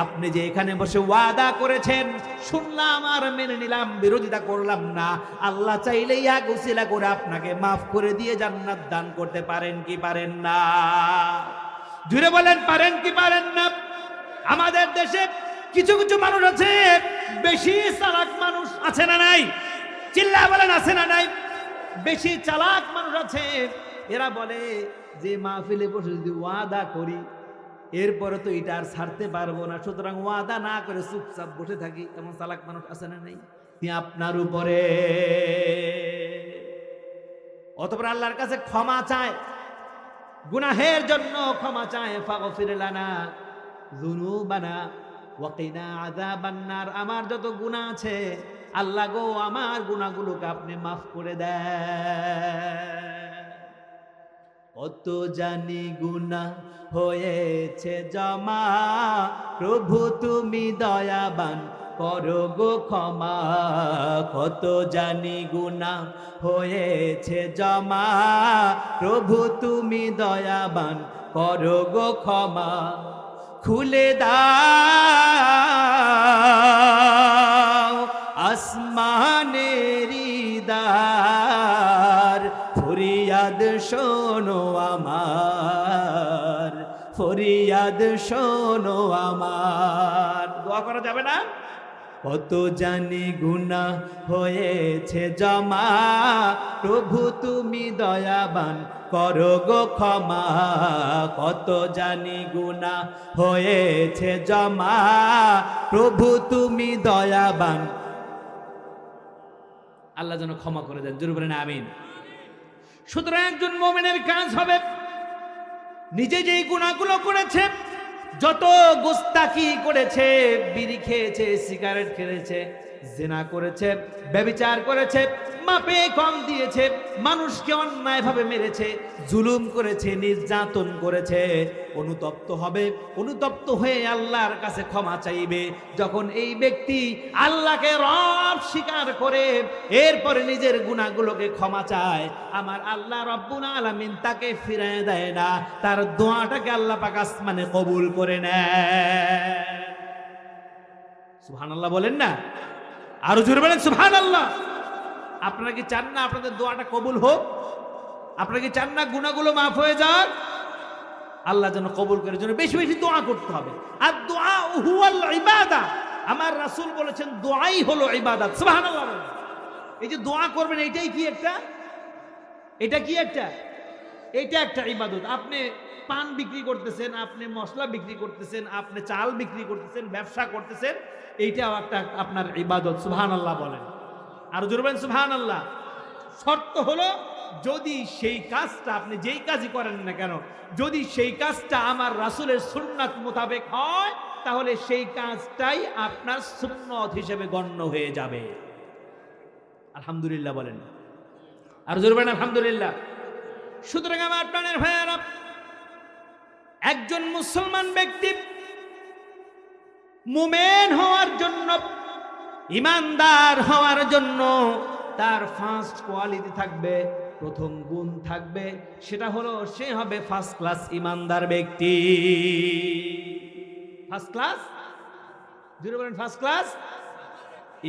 আপনি যে এখানে বসে ওয়াদা করেছেন, শুনলাম আর মেনে নিলাম, বিরোধিতা করলাম না, আল্লাহ চাইলে ইয়া উসিলা করে আপনাকে মাফ করে দিয়ে জান্নাত দান করতে পারেন কি পারেন না? জুড়ে বলেন, পারেন কি পারেন না? আমাদের দেশে কিছু কিছু মানুষ আছে বেশি চালাক মানুষ আছে না নাই? চিল্লা বলেন আছে না নাই? বেশি চালাক মানুষ আছে। এরা বলে যে মাহফিলে বসে যদি ওয়াদা করি এরপরে তো এটা আর ছাড়তে পারবো না, সুতরাং ওয়াদা না করে চুপচাপ বসে থাকি। এমন চালাক মানুষ আছে না নাই? আপনার উপরে অতঃপর আল্লাহর কাছে ক্ষমা চায়, গুনাহের জন্য ক্ষমা চায়। ফাগফির লানা যুনুবানা ওয়া কিনা আযাবান নার। আমার যত গুনাহ আছে আল্লাহ গো, আমার গুনাহগুলোকে আপনি মাফ করে দেন। কত জানি গুনাহ হয়েছে জমা, প্রভু তুমি দয়াবান করো গো ক্ষমা। কত জানি গুনাহ হয়েছে জমা, প্রভু তুমি দয়াবান করো গো ক্ষমা। খুলে দাও আসমানেরি দ্বার, ফরিয়াদ শোনো আমার, ফরিয়াদ শোনো আমার। দোয়া করা যাবে না? কত জানি গুনাহ হয়েছে জমা, প্রভু তুমি দয়াবান করো গো ক্ষমা। কত জানি গুনাহ হয়েছে জমা, প্রভু তুমি দয়াবান। আল্লাহ যেন ক্ষমা করে দেন, জোরে বলেন আমিন। সুতরাং একজন মুমিনের কাজ হবে নিজে যেই গুনাহগুলো করেছে, যত গোস্তাকি করেছে, বিড়ি খেয়েছে, সিগারেট খেয়েছে, জিনা করেছে, ব্যভিচার করেছে, মাপে কম দিয়েছে, মানুষকে অন্যায়ভাবে মেরেছে, জুলুম করেছে, নির্যাতন করেছে, অনুতপ্ত হবে। অনুতপ্ত হয়ে আল্লাহর কাছে ক্ষমা চাইবে। যখন এই ব্যক্তি আল্লাহকে রব স্বীকার করে এরপরে নিজের গুনাহগুলোকে ক্ষমা চায়, আমার আল্লাহ রব্বুল আলামিন তাকে ফিরিয়ে দেয় না, তার দোয়াটাকে আল্লাহ পাক আসমানে কবুল করে নেয়। সুবহানাল্লাহ বলেন না? আরো জোরে বলেন সুবহানাল্লাহ। আপনারা কি চান না আপনাদের দোয়াটা কবুল হোক? আপনারা কি চান না গুনাহগুলো মাফ হয়ে যাক? আল্লাহ যেন কবুল করে, জন্য বেশি বেশি দোয়া করতে হবে। আর দোয়া হুয়াল ইবাদা, আমার রাসূল বলেছেন দোয়াই হলো ইবাদত। সুবহানাল্লাহ বলেন। এই যে দোয়া করবেন এটাই কি একটা, এটা কি একটা, এটা একটা ইবাদত। আপনি পান বিক্রি করতেছেন, আপনি মশলা বিক্রি করতেছেন, আপনি চাল বিক্রি করতেছেন, ব্যবসা করতেছেন, এইটাও একটা আপনার ইবাদত। সুবহানাল্লাহ বলেন। আর জোরে বলেন সুবহানাল্লাহ। শর্ত হলো যদি সেই কাজটা আপনি যেই কাজই করেন না কেন, যদি সেই কাজটা আমার রাসূলের সুন্নাত মোতাবেক হয়, তাহলে সেই কাজটাই আপনার সুন্নত হিসেবে গণ্য হয়ে যাবে। আলহামদুলিল্লাহ বলেন। আর জোরে বলেন আলহামদুলিল্লাহ। সুতরাং আমার প্রাণের ভাইয়েরা, একজন মুসলমান ব্যক্তি মুমিন হওয়ার জন্য, ইমানদার হওয়ার জন্য তার ফার্স্ট কোয়ালিটি থাকবে, প্রথম গুণ থাকবে, সেটা হলো সে হবে ফার্স্ট ক্লাস ইমানদার ব্যক্তি। ফার্স্ট ক্লাস, জোরে বলেন ফার্স্ট ক্লাস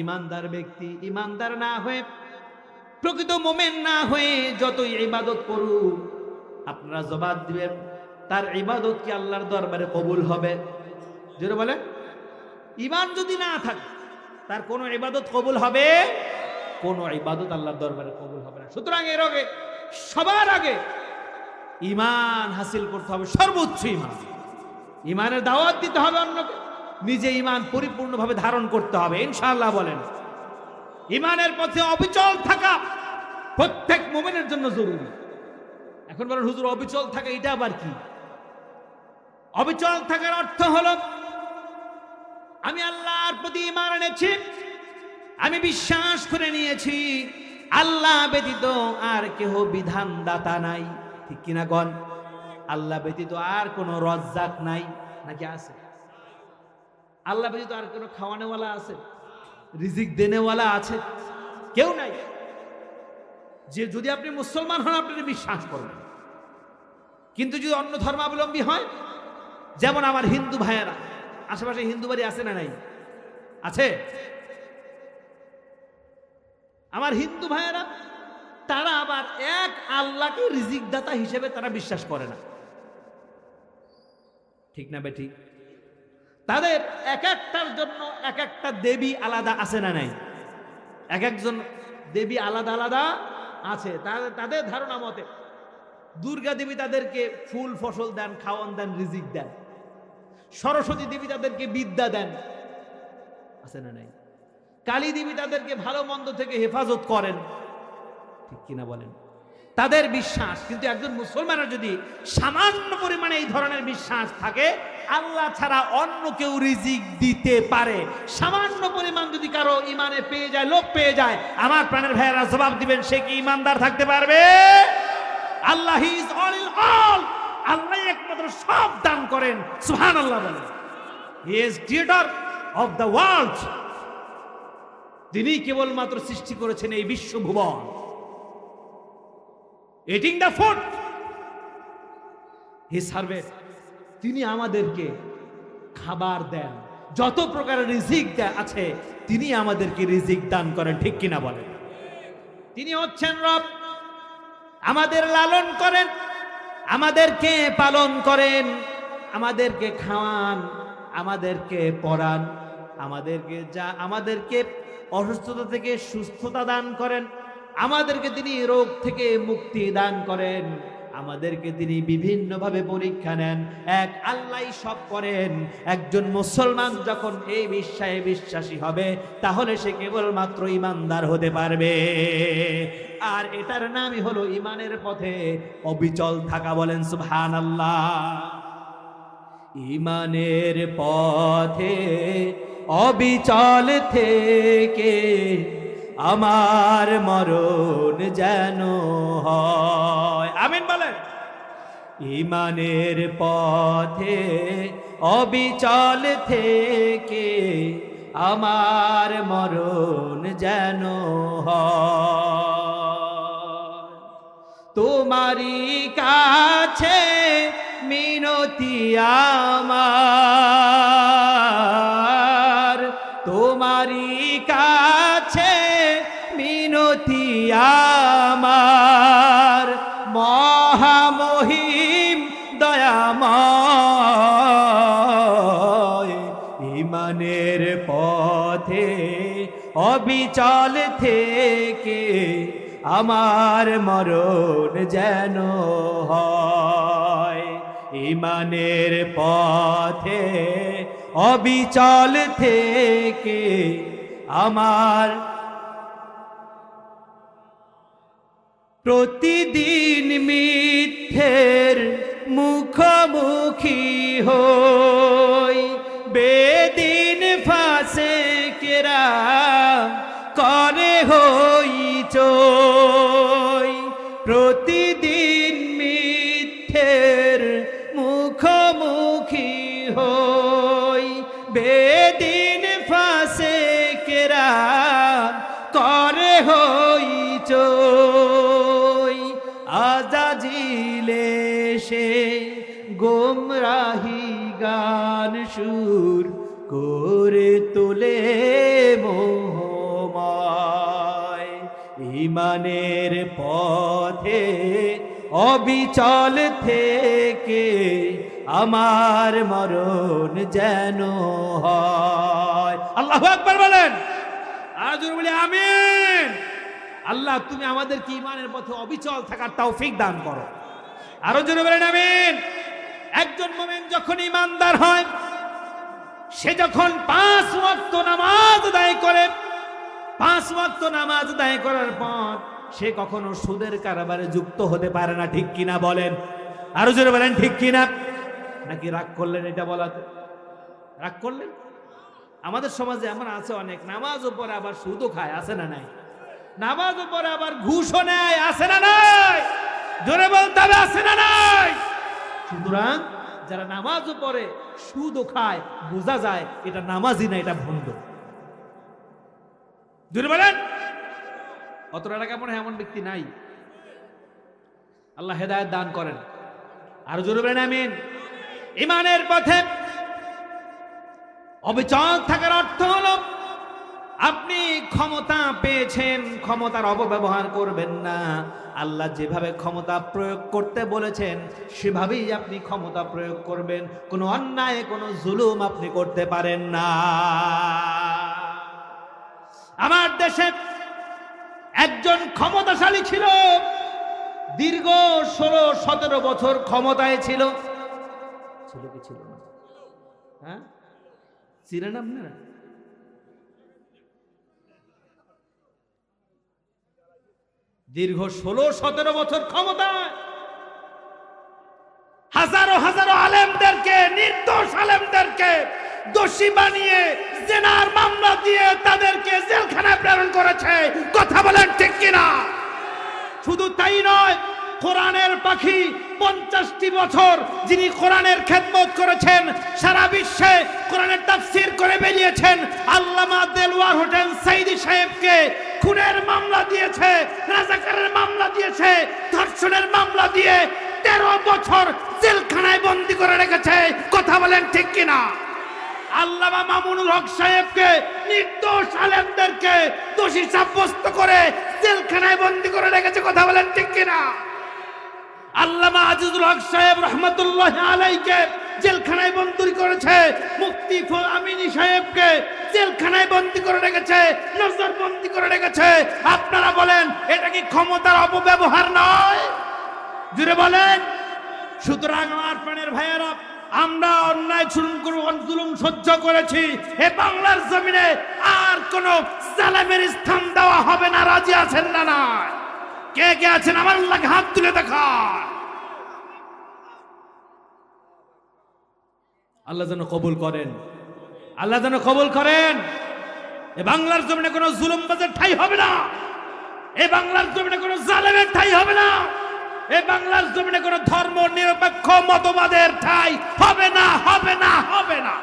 ইমানদার ব্যক্তি। ইমানদার না হয়ে, প্রকৃত মুমিন না হয়ে যতই ইবাদত করুক, আপনারা জবাব দিবেন তার ইবাদত কি আল্লাহর দরবারে কবুল হবে? জোরে বলেন। ঈমান যদি না থাকে তার কোনো ইবাদত কবুল হবে? কোনো ইবাদত আল্লাহর দরবারে কবুল হবে না। সুতরাং এর আগে, সবার আগে ঈমান হাসিল করতে হবে, সর্বোচ্চ ঈমান। ঈমানের দাওয়াত দিতে হবে অন্যকে, নিজে ঈমান পরিপূর্ণভাবে ধারণ করতে হবে ইনশাআল্লাহ বলেন। ঈমানের পথে অবিচল থাকা প্রত্যেক মুমিনের জন্য জরুরি। এখন বলেন হুজুর অবিচল থাকা এটা আবার কি? অবিচল থাকার অর্থ হলো আমি আল্লাহর প্রতি ঈমান এনেছি, আমি বিশ্বাস করে নিয়েছি আল্লাহ ব্যতীত আর কেহ বিধানদাতা নাই। ঠিক কিনা গণ? আল্লাহ ব্যতীত আর কোনো রজ্জাক নাই, নাকি আছে? আল্লাহ ব্যতীত আর কোনো খাওয়ানোওয়ালা আছে, রিজিক দেনেওয়ালা আছে? কেউ নাই। যে যদি আপনি মুসলমান হন আপনি বিশ্বাস করবেন, কিন্তু যদি অন্য ধর্মাবলম্বী হয়, যেমন আমার হিন্দু ভাইয়েরা, আশেপাশে হিন্দু বাড়ি আছে না নাই? আছে। আমার হিন্দু ভাইয়েরা তারা আবার এক আল্লাহকে রিজিক দাতা হিসেবে তারা বিশ্বাস করে না। ঠিক না বেঠিক? তাদের এক একটার জন্য এক একটা দেবী আলাদা আছে না নাই? এক একজন দেবী আলাদা আলাদা আছে। তাদের ধারণা মতে দুর্গা দেবী তাদেরকে ফুল ফসল দেন, খাওয়ান দেন, রিজিক দেন। সরস্বতী দেবী তাদেরকে বিদ্যা দেন, আছে না নাই? কালী দেবী তাদেরকে ভালো মন্দ থেকে হেফাজত করেন, ঠিক কিনা বলেন? তাদের বিশ্বাস। কিন্তু একজন মুসলমানের যদি সামান্য পরিমাণে এই ধরনের বিশ্বাস থাকে, আল্লাহ ছাড়া অন্য কেউ রিজিক দিতে পারে, সামান্য পরিমাণ যদি কারো ইমানে পেয়ে যায়, লোভ পেয়ে যায়, আমার প্রাণের ভাইয়েরা জবাব দিবেন, সে কি ইমানদার থাকতে পারবে? আল্লাহ ইজ অল ইন অল, আল্লাহ একমাত্র সব দান করেন। সুবহানাল্লাহ বলেন। He is creator of the world, তিনি কেবলমাত্র সৃষ্টি করেছেন এই বিশ্বভুবন। Eating the food he serves, তিনি আমাদেরকে খাবার দেন, যত প্রকারের রিজিক আছে তিনি আমাদেরকে রিজিক দান করেন, ঠিক কিনা বলেন? তিনি হচ্ছেন রব, আমাদের লালন করেন, আমাদেরকে পালন করেন, আমাদেরকে খাওয়ান, আমাদেরকে পড়ান, আমাদেরকে অসুস্থতা থেকে সুস্থতা দান করেন, আমাদেরকে তিনি রোগ থেকে মুক্তি দান করেন, আমাদেরকে তিনি বিভিন্নভাবে পরীক্ষা নেন। এক আল্লাহ সব করেন। একজন মুসলমান যখন এই বিশ্বাসী হবে, তাহলে সে কেবলমাত্র ইমানদার হতে পারবে। আর এটার নামই হলো ইমানের পথে অবিচল থাকা। বলেন সুবহানাল্লাহ। ইমানের পথে অবিচল থেকে আমার মরণ যেন হয়। আমিন বলেন। ইমানের পথে অবিচল থেকে আমার মরণ যেন হয়। তোমারই কাছে মিনতি আমার, তোমারই কাছে মিনতি আমার, মহামহিম দয়াময়। ইমানের পথে অবিচল থেকে আমার মরণ যেন হয়। ইমানের পথে অবিচল থেকে আমার প্রতিদিন মিথ্যের মুখোমুখি হই, বেদিন ফাসেকেরা করে হইচই। প্রতিদিন মিথ্যের মুখোমুখি হই, বেদিন ফাসেকেরা করে হইচই। আজাজিলে সে গোমরাহি গান সুর করে তোলে মোহময়। ইমানের পথে অবিচল থেকে আমার মরণ যেন হয়। আল্লাহু আকবার বলেন। আর জোরে বলি আমিন। আল্লাহ তুমি আমাদেরকে ইমানের পথে অবিচল থাকার তৌফিক দান করো। আরো জোরে বলেন আমিন। একজন মুমিন যখন ইমানদার হয়, সে যখন 5 ওয়াক্ত নামাজ আদায় করে, 5 ওয়াক্ত নামাজ আদায় করার পর সে কখনো সুদের কারবারে যুক্ত হতে পারে না, ঠিক কিনা বলেন? আরো জোরে বলেন ঠিক কিনা। নাকি রাগ করলেন এটা বলাতে? রাগ করলেন? আমাদের সমাজে এমন আছে অনেক, নামাজও পড়ে আবার সুদও খায়, আছে না নাই? নামাজও পড়ে আবার ঘুষও নেয়, আছে না নাই? জোরে বলতে হবে, আছে না নাই? সুতরাং যারা নামাজও পড়ে সুদও খায়, বোঝা যায় এটা নামাজি না, এটা ভণ্ড। জোরে বলেন। অত এলাকা মনে হয় এমন ব্যক্তি নাই। আল্লাহ হেদায়েত দান করেন। আর জোরে বলেন আমিন। ইমানের পথে অবিচল থাকার অর্থ হলো আপনি ক্ষমতা পেয়েছেন, ক্ষমতার অপব্যবহার করবেন না। আল্লাহ যেভাবে ক্ষমতা প্রয়োগ করতে বলেছেন সেভাবেই আপনি ক্ষমতা প্রয়োগ করবেন। কোনো অন্যায়, কোনো জুলুম আপনি করতে পারেন না। আমার দেশে একজন ক্ষমতাশালী ছিল, দীর্ঘ 16-17 বছর ক্ষমতায় ছিল। ছিল কি ছিল না? হ্যাঁ, ছিলেন আপনারা? দীর্ঘ 16-17 বছর ক্ষমতায় হাজারো হাজারো আলেমদেরকে, নির্দোষ আলেমদেরকে দোষী বানিয়ে জিনার মামলা দিয়ে তাদেরকে জেলখানায় প্রেরণ করেছে। কথা বলেন ঠিক কিনা? শুধু তাই নয়, কোরআনের পাখি 50টি বছর যিনি কোরআনের খেদমত করেছেন, সারা বিশ্বে কোরআনের তাফসীর করে বেরিয়েছেন, আল্লামা দেলওয়ার হোসেন সাইদি সাহেবকে খুনের মামলা দিয়েছে, রাজাকারের মামলা দিয়েছে, ধর্ষণের মামলা দিয়ে 13 বছর জেলখানায় বন্দী করে রেখেছে। কথা বলেন ঠিক কিনা? আল্লামা মামুনুল হক সাহেবকে, নির্দোষ আলেমদেরকে দোষী সাব্যস্ত করে জেলখানায় বন্দী করে রেখেছে। কথা বলেন ঠিক কিনা? আল্লামা আজিজুল হক সাহেব রহমতুল্লাহ আলাইকে জেলখানায় বন্দী করেছে, মুফতি আমিনী সাহেবকে জেলখানায় বন্দী করে রেখেছে, নজরবন্দি করে রেখেছে। আপনারা বলেন, এটা কি ক্ষমতার অপব্যবহার নয়? জুড়ে বলেন। সুতরাং আমার প্রাণের ভাইয়েরা, আমরা অন্যায় জুলুম সহ্য করেছি, এ বাংলার জমিনে আর কোন জালেমের স্থান দেওয়া হবে না। রাজি আছেন না? না কে কে আছেন আমার আল্লাহকে হাত তুলে দেখা। আল্লাহ যেন কবুল করেন, আল্লাহ যেন কবুল করেন। এ বাংলার জমিনে কোনো জুলুমবাজের ঠাঁই হবে না, এ বাংলার জমিনে কোনো জালেমের ঠাঁই হবে না, এ বাংলার জমিনে কোনো ধর্ম নিরপেক্ষ মতবাদের ঠাঁই হবে না, হবে না, হবে না।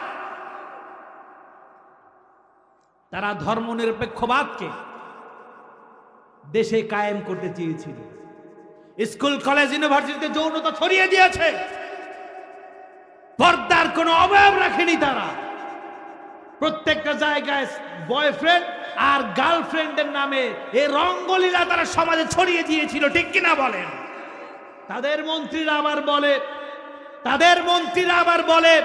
তারা ধর্ম নিরপেক্ষবাদকে দেশে কায়েম করতে চেয়েছিল। স্কুল, কলেজ, ইউনিভার্সিটিতে যৌনতা ছড়িয়ে দিয়েছে, পর্দার কোনো অবয়ব রাখেনি। তারা প্রত্যেকটা জায়গায় বয়ফ্রেন্ড আর গার্লফ্রেন্ডের নামে এই রঙ্গলীলা তারা সমাজে ছড়িয়ে দিয়েছিল। ঠিক কিনা বলেন? তাদের মন্ত্রীরা আবার বলে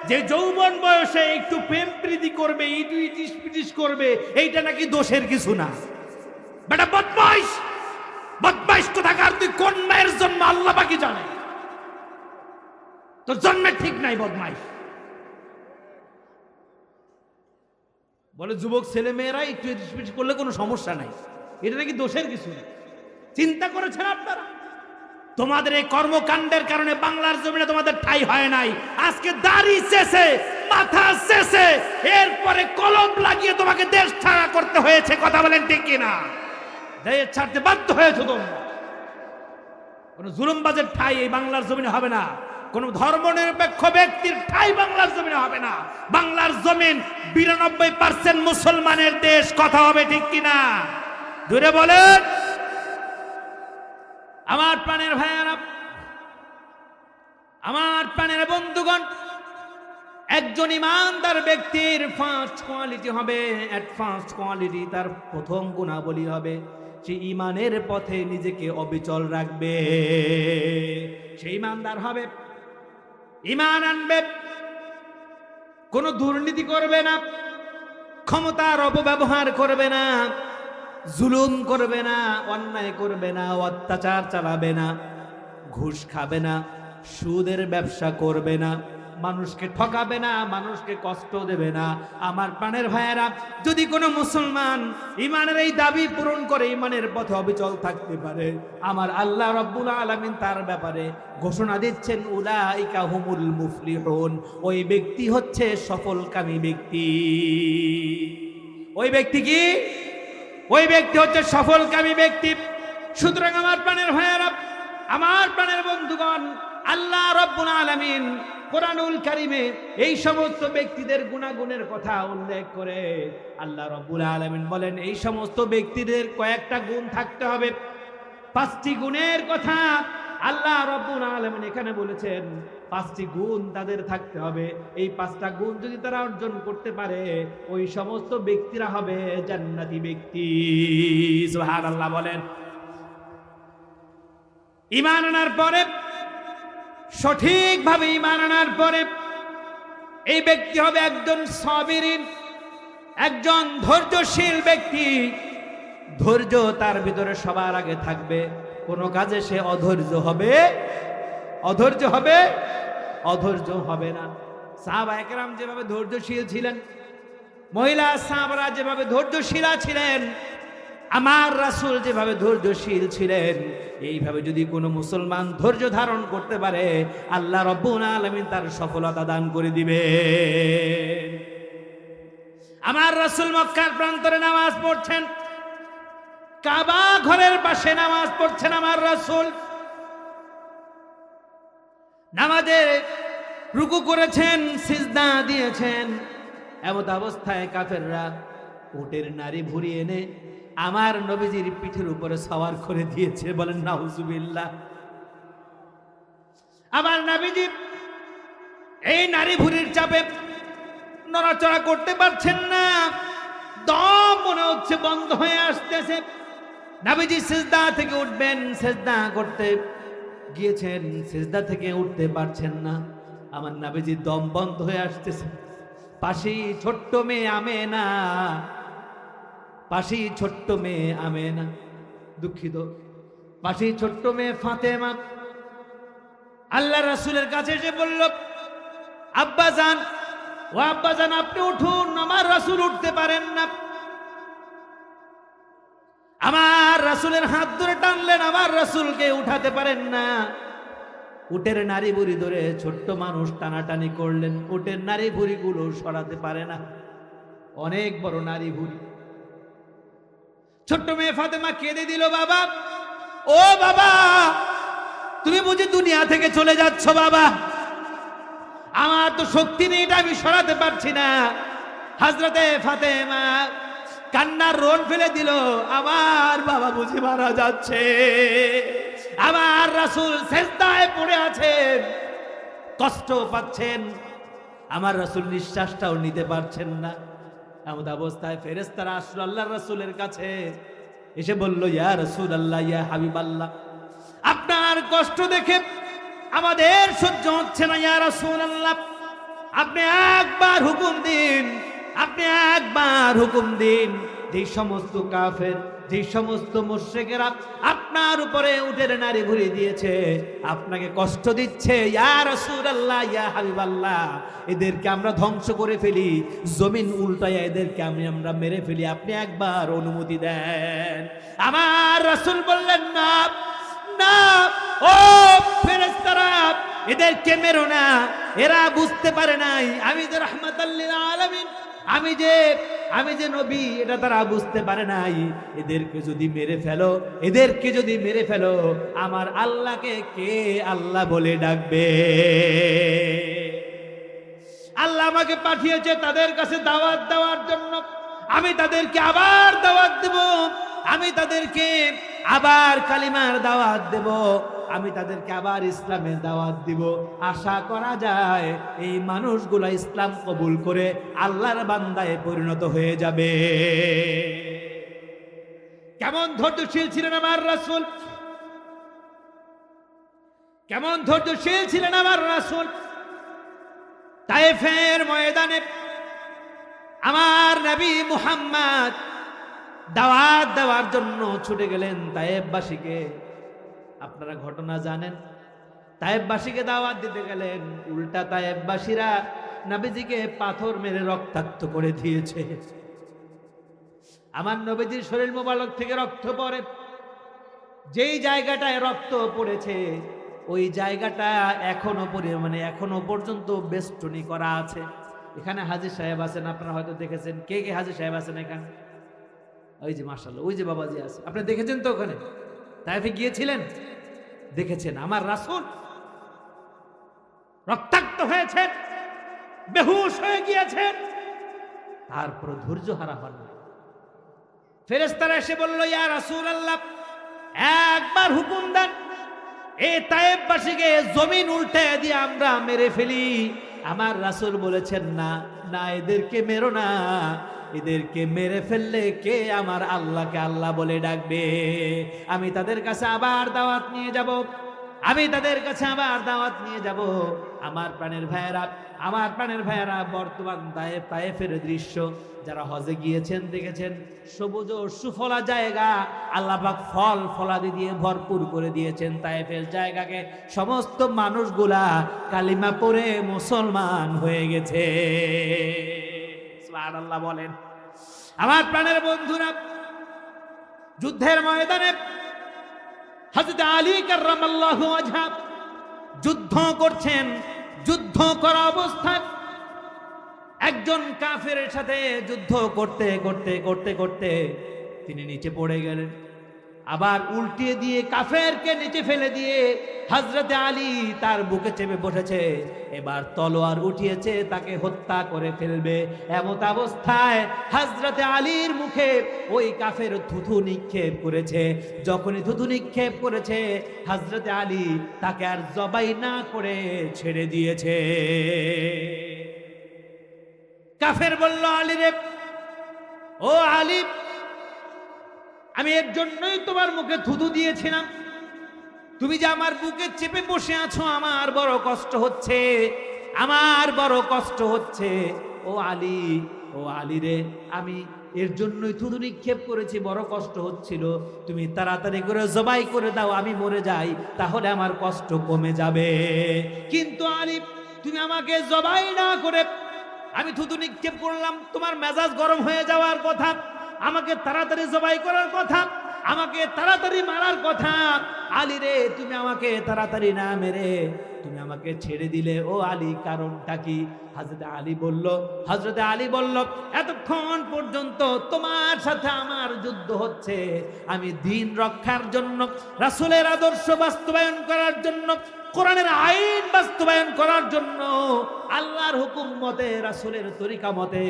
যে যৌবন বয়সে একটু প্রেম প্রীতি করবে, ইটিস পিটিস করবে, এইটা নাকি দোষের কিছু না। বেটা বদমাইশ, বদমাইশ কোথাকার! তুই কোন মায়ের জন্ম আল্লাহ পাকি জানে, তোর জন্মের ঠিক নাই বদমাইশ। বলে যুবক ছেলে মেয়েরা একটু ইটিস পিটিস করলে কোনো সমস্যা নাই, এটা নাকি দোষের কিছু না। চিন্তা করেছেন আপনারা? তোমাদের এই কর্মকাণ্ডের কারণে বাংলার জমিনে তোমাদের ঠাঁই হয় নাই। আজকে দাড়ি শেষে, মাথা শেষে, এরপরে কলম লাগিয়ে তোমাকে দেশ ছাড়া করতে হয়েছে। কথা বলেন ঠিক কিনা? দেশ ছাড়তে বাধ্য হয়েছে তোমরা। কোন জুলুমবাজের ঠাঁই এই বাংলার জমিনে হবে না, কোন ধর্মনিরপেক্ষ ব্যক্তির ঠাঁই বাংলার জমিনে হবে না। বাংলার জমিন 92% মুসলমানের দেশ। কথা হবে ঠিক কিনা? জোরে বলেন। আমার প্রাণের ভাইয়েরা, আমার প্রাণের বন্ধুগণ, একজন ইমানদার ব্যক্তির ফার্স্ট কোয়ালিটি হবে, ফার্স্ট কোয়ালিটি, তার প্রথম গুণাবলী হবে সে ইমানের পথে নিজেকে অবিচল রাখবে। সে ইমানদার হবে, ইমান আনবে, কোনো দুর্নীতি করবে না, ক্ষমতার অপব্যবহার করবে না, জুলুম করবে না, অন্যায় করবে না, অত্যাচার চালাবে না, ঘুষ খাবে না, সুদের ব্যবসা করবে না, মানুষকে ঠকাবে না, মানুষকে কষ্ট দেবে না। আমার প্রাণের ভাইয়েরা, যদি কোনো মুসলমান ইমানের এই দাবি পূরণ করে ইমানের পথে অবিচল থাকতে পারে, আমার আল্লাহ রাব্বুল আলামিন তার ব্যাপারে ঘোষণা দিচ্ছেন, উলাইকা হুমুল মুফলিহুন। ওই ব্যক্তি হচ্ছে সফলকামী ব্যক্তি। ওই ব্যক্তি কি? ওই ব্যক্তি হচ্ছে সফলকামী ব্যক্তি। সুতরাং আমার প্রাণের ভাইয়েরা, আমার প্রাণের বন্ধুগণ, আল্লাহ রাব্বুল আলামিন কোরআনুল কারীমে এই সমস্ত ব্যক্তিদের গুণাগুণের কথা উল্লেখ করে আল্লাহ রাব্বুল আলামিন বলেন, এই সমস্ত ব্যক্তিদের কয়েকটা গুণ থাকতে হবে। 5টি গুণের কথা আল্লাহ রাব্বুল আলামিন এখানে বলেছেন 5টি গুণ তাদের থাকতে হবে। এই 5টা গুণ যদি তারা অর্জন করতে পারে ওই সমস্ত ব্যক্তিরা হবে জান্নাতি ব্যক্তি। সুবহানাল্লাহ বলেন। ঈমান আনার পরে, সঠিকভাবে ঈমান আনার পরে এই ব্যক্তি হবে একজন সাবিরিন, একজন ধৈর্যশীল ব্যক্তি। ধৈর্য তার ভিতরে সবার আগে থাকবে। কোন কাজে সে অধৈর্য হবে অধৈর্য হবে না। সাহাবায়ে কেরাম যেভাবে ধৈর্যশীল ছিলেন, মহিলা সাহাবারা যেভাবে ধৈর্যশীলা ছিলেন, আমার রাসূল যেভাবে ধৈর্যশীল ছিলেন, এইভাবে যদি কোনো মুসলমান ধৈর্য ধারণ করতে পারে আল্লাহ রাব্বুল আলামিন তার সফলতা দান করে দিবে। আমার রাসূল মক্কার প্রান্তরে নামাজ পড়ছেন, কাবা ঘরের পাশে নামাজ পড়ছেন আমার রাসূল। নামাজে রুকু করেছেন, সিজদা দিয়েছেন। এমত অবস্থায় কাফেররা উটের নাড়ি ভুঁড়ি এনে আমার নবীজির পিঠের উপরে সওয়ার করে দিয়েছে। বলেন নাউজুবিল্লাহ। আমার নবীজি এই নাড়ি ভুঁড়ির চাপে নড়াচড়া করতে পারছেন না, দম মনে হচ্ছে বন্ধ হয়ে আসতেছে। নবীজি সিজদা থেকে উঠবেন, সিজদা করতে গিয়েছেন, সিজদা থেকে উঠতে পারছেন না। আমার নবীজির দম বন্ধ হয়ে আসতেছে। পাশেই ছোট্ট মেয়ে আমেনা, দুঃখিত, পাশেই ছোট্ট মেয়ে ফাতেমা আল্লাহ রাসূলের কাছে এসে বলল, আব্বাজান, ও আব্বাজান আপনি উঠুন, আমার রাসূল উঠতে পারেন না। আমার রাসূলের হাত ধরে টানলেন, আমার রাসূলকে উঠাতে পারেন না। উটের নাড়ি ভুঁড়ি ধরে ছোট্ট মানুষ টানাটানি করলেন, উটের নাড়ি ভুঁড়িগুলো সরাতে পারে না, অনেক বড় নাড়ি ভুঁড়ি। ছোট্ট মেয়ে ফাতেমা কেঁদে দিল, বাবা, ও বাবা, তুমি বুঝি দুনিয়া থেকে চলে যাচ্ছ বাবা? আমার তো শক্তি নেই, এটা আমি সরাতে পারছি না। হযরতে ফাতেমা কান্নার রোল ফেলে দিল, আমার বাবা বুঝি মারা যাচ্ছে। আমার রাসূল সিজদায় পড়ে আছেন, কষ্ট পাচ্ছেন, আমার রাসূল নিঃশ্বাসটাও নিতে পারছেন না। এমন অবস্থায় ফেরেশতারা আসলো আল্লাহর রাসূলের কাছে, এসে বলল, ইয়া রাসূলুল্লাহ, ইয়া হাবিবাল্লাহ, আপনার কষ্ট দেখে আমাদের সহ্য হচ্ছে না। ইয়া রাসূলুল্লাহ, আপনি একবার হুকুম দিন, আপনি একবার হুকুম দিন। যে সমস্ত কাফের, যে সমস্ত মুশরিকেরা আপনার উপরে উটের নাড়ি ভুঁড়ি দিয়েছে, আপনাকে কষ্ট দিচ্ছে, ইয়া রাসূলুল্লাহ, ইয়া হাবিবাল্লাহ, এদেরকে আমরা ধ্বংস করে ফেলি, জমিন উল্টায় এদেরকে আমরা মেরে ফেলি, আপনি একবার অনুমতি দেন। আমার রাসূল বললেন, না না, ও ফেরেশতারা, এদেরকে মেরো না, এরা বুঝতে পারে নাই আমি যে রাহমাতাল লিল আলামিন, আমি যে নবী, এটা তারা বুঝতে পারে নাই। এদেরকে যদি মেরে ফেলো, আমার আল্লাহকে কে আল্লাহ বলে ডাকবে? আল্লাহ আমাকে পাঠিয়েছে তাদের কাছে দাওয়াত দেওয়ার জন্য। আমি তাদেরকে আবার দাওয়াত দেব, আমি তাদেরকে আবার কালিমার দাওয়াত দেব, আমি তাদেরকে আবার ইসলামের দাওয়াত দিব। আশা করা যায় এই মানুষগুলো ইসলাম কবুল করে আল্লাহর বান্দায় পরিণত হয়ে যাবে। কেমন ধৈর্যশীল ছিলেন আমার রাসূল, কেমন ধৈর্যশীল ছিলেন আমার রাসূল। তায়েফের ময়দানে আমার নবী মুহাম্মদ দাওয়াত দেওয়ার জন্য ছুটে গেলেন তায়েফবাসীকে। আপনারা ঘটনা জানেন, তায়েফবাসীকে দাওয়াত দিতে গেলেন, উল্টা তায়েফবাসীরা নবীজিকে পাথর মেরে রক্তাক্ত করে দিয়েছে। আমার নবীজির শরীর মোবারক থেকে রক্ত পড়ে, যেই জায়গাটায় রক্ত পড়েছে ওই জায়গাটা এখনো পর্যন্ত বেষ্টনী করা আছে। এখানে হাজী সাহেব আছেন, আপনারা হয়তো দেখেছেন। কে কে হাজী সাহেব আছেন এখানে? ওই যে মাশাআল্লাহ, ওই যে বাবাজি আছে, আপনি দেখেছেন তো? ওখানে তায়েফে গিয়েছিলেন, দেখেছেন। আমার রাসূল রক্তাক্ত হয়েছেন, বেহুশ হয়ে গিয়েছেন, তারপর ধৈর্য হারা হন। ফেরেশতারা এসে বলল, ইয়া রাসূলুল্লাহ, একবার হুকুম দেন, এই তায়েফবাসীকে জমিন উল্টে দিয়ে আমরা মেরে ফেলি। আমার রাসূল বলেছেন না না, এদেরকে মেরো না, এদেরকে মেরে ফেললে কে আমার আল্লাহকে আল্লাহ বলে ডাকবে। আমি তাদের কাছে আবার দাওয়াত নিয়ে যাব, আমি তাদের কাছে আবার দাওয়াত নিয়ে যাব। আমার প্রাণের ভাইয়েরা বর্তমান তায়েফের দৃশ্য যারা হজে গিয়েছেন দেখেছেন, সবুজ ও সুফলা জায়গা, আল্লাহ পাক ফল ফলাদি দিয়ে ভরপুর করে দিয়েছেন তায়েফের জায়গাকে। সমস্ত মানুষগুলা কালিমা পড়ে মুসলমান হয়ে গেছে। সুবহানাল্লাহ বলেন। আমার প্রাণের বন্ধুরা, যুদ্ধের ময়দানে হযরত আলী কাররামাল্লাহু ওয়াজহা যুদ্ধ করছেন। যুদ্ধ করা অবস্থায় একজন কাফেরের সাথে যুদ্ধ করতে করতে করতে করতে তিনি নিচে পড়ে গেলেন। আবার উল্টিয়ে দিয়ে কাফেরকে নিচে ফেলে দিয়ে হযরত আলী তার বুকে চেপে বসেছে। এবার তলোয়ার উঠিয়েছে, তাকে হত্যা করে ফেলবে। এমত অবস্থায় হযরত আলীর মুখে ওই কাফের থুথু নিক্ষেপ করেছে। যখনই থুথু নিক্ষেপ করেছে, হযরত আলী তাকে আর জবাই না করে ছেড়ে দিয়েছে। কাফের বলল, আলী রে, ও আলী, আমি এর জন্যই তোমার মুখে থুথু দিয়েছিলাম। তুমি যে আমার বুকে চেপে বসে আছো, আমার বড় কষ্ট হচ্ছে, আমার বড় কষ্ট হচ্ছে। ও আলী রে, আমি এর জন্যই থুথু নিক্ষেপ করেছি, বড় কষ্ট হচ্ছিল। তুমি তাড়াতাড়ি করে জবাই করে দাও, আমি মরে যাই, তাহলে আমার কষ্ট কমে যাবে। কিন্তু আলী, তুমি আমাকে জবাই না করে আমি থুথু নিক্ষেপ করলাম, তোমার মেজাজ গরম হয়ে যাওয়ার কথা, আমাকে তাড়াতাড়ি জবাই করার কথা, আমাকে তাড়াতাড়ি মারার কথা। আলী রে, তুমি আমাকে তাড়াতাড়ি না মেরে তুমি আমাকে ছেড়ে দিলে। ও আলী, কারণটা কি? হযরত আলী বলল, এতক্ষণ পর্যন্ত তোমার সাথে আমার যুদ্ধ হচ্ছে, আমি দ্বীন রক্ষার জন্য, রাসূলের আদর্শ বাস্তবায়ন করার জন্য, কোরআনের আইন বাস্তবায়ন করার জন্য, আল্লাহর হুকুম মতে, রাসূলের তরিকা মতে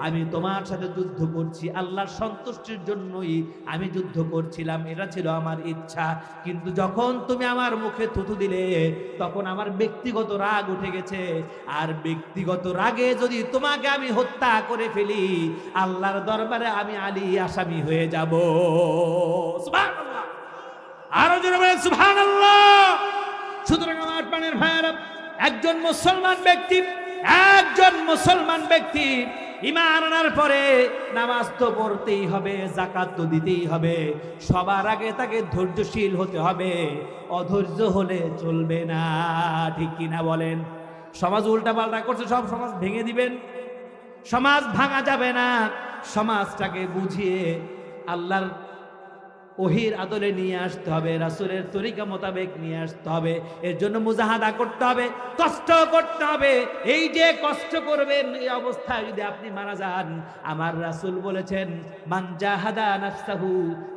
আমি তোমার সাথে যুদ্ধ করছি। আল্লাহর সন্তুষ্টির জন্যই আমি যুদ্ধ করছিলাম, এটা ছিল আমার ইচ্ছা। কিন্তু যখন তুমি আমার মুখে থুথু দিলে, তখন আমার ব্যক্তিগত রাগ উঠে গেছে। আর ব্যক্তিগত রাগে যদি তোমাকে আমি হত্যা করে ফেলি, আল্লাহর দরবারে আমি আলী আসামি হয়ে যাব। সুবহানাল্লাহ, আরো জোরে বলেন সুবহানাল্লাহ। সুতরাং আমার প্রাণের ভাইয়েরা, একজন মুসলমান ব্যক্তি ঈমান আনার পরে নামাজ তো পড়তেই হবে, যাকাত তো দিতেই হবে। সবার আগে তাকে ধৈর্যশীল হতে হবে, অধৈর্য হলে চলবে না। ঠিক কিনা বলেন? সমাজ উল্টাপাল্টা করছে, সব সমাজ ভেঙে দিবেন? সমাজ ভাঙা যাবে না। সমাজটাকে বুঝিয়ে আল্লাহর ওহির আদলে নিয়ে আসতে হবে, রাসূলের তরিকা মোতাবেক নিয়ে আসতে হবে। এর জন্য মুজাহাদা করতে হবে, কষ্ট করতে হবে। এই যে কষ্ট করবেন, এই অবস্থায় যদি আপনি মারা যান, আমার রাসূল বলেছেন, মান জাহাদা নাফসাহু,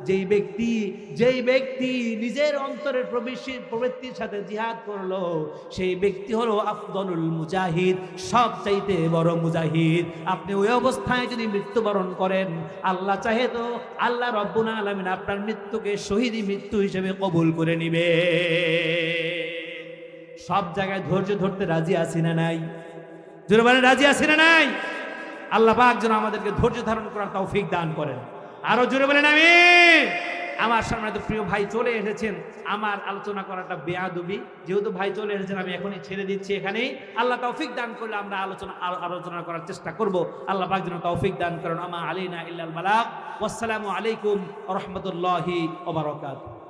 যেই ব্যক্তি নিজের অন্তরের প্রবৃত্তির সাথে জিহাদ করলো, সেই ব্যক্তি হলো আফদলুল মুজাহিদ, সবচাইতে বড় মুজাহিদ। আপনি ওই অবস্থায় যদি মৃত্যুবরণ করেন, আল্লাহ চাহে তো আল্লাহ রব্বুল আলামিন আপনার মৃত্যুকে শহীদি মৃত্যু হিসেবে কবুল করে নিবে। সব জায়গায় ধৈর্য ধরতে রাজি আছি না নাই? জোরে বলেন, রাজি আছি না নাই? আল্লাহ পাক যেন আমাদেরকে ধৈর্য ধারণ করার তৌফিক দান করেন। আরো জোরে বলেন আমিন। আমার সামনে তো প্রিয় ভাই চলে এসেছেন, আমার আলোচনা করাটা বেয়াদবি। যেহেতু ভাই চলে এসেছেন, আমি এখনই ছেড়ে দিচ্ছি এখানেই। আল্লাহ তৌফিক দান করলে আমরা আলোচনা করার চেষ্টা করব। আল্লাহ পাক যেন তৌফিক দান করেন। আমা আলাইনা ইল্লাল বালাগ। ওয়াসসালামু আলাইকুম ওয়া রাহমাতুল্লাহি ওয়া বারাকাতুহু।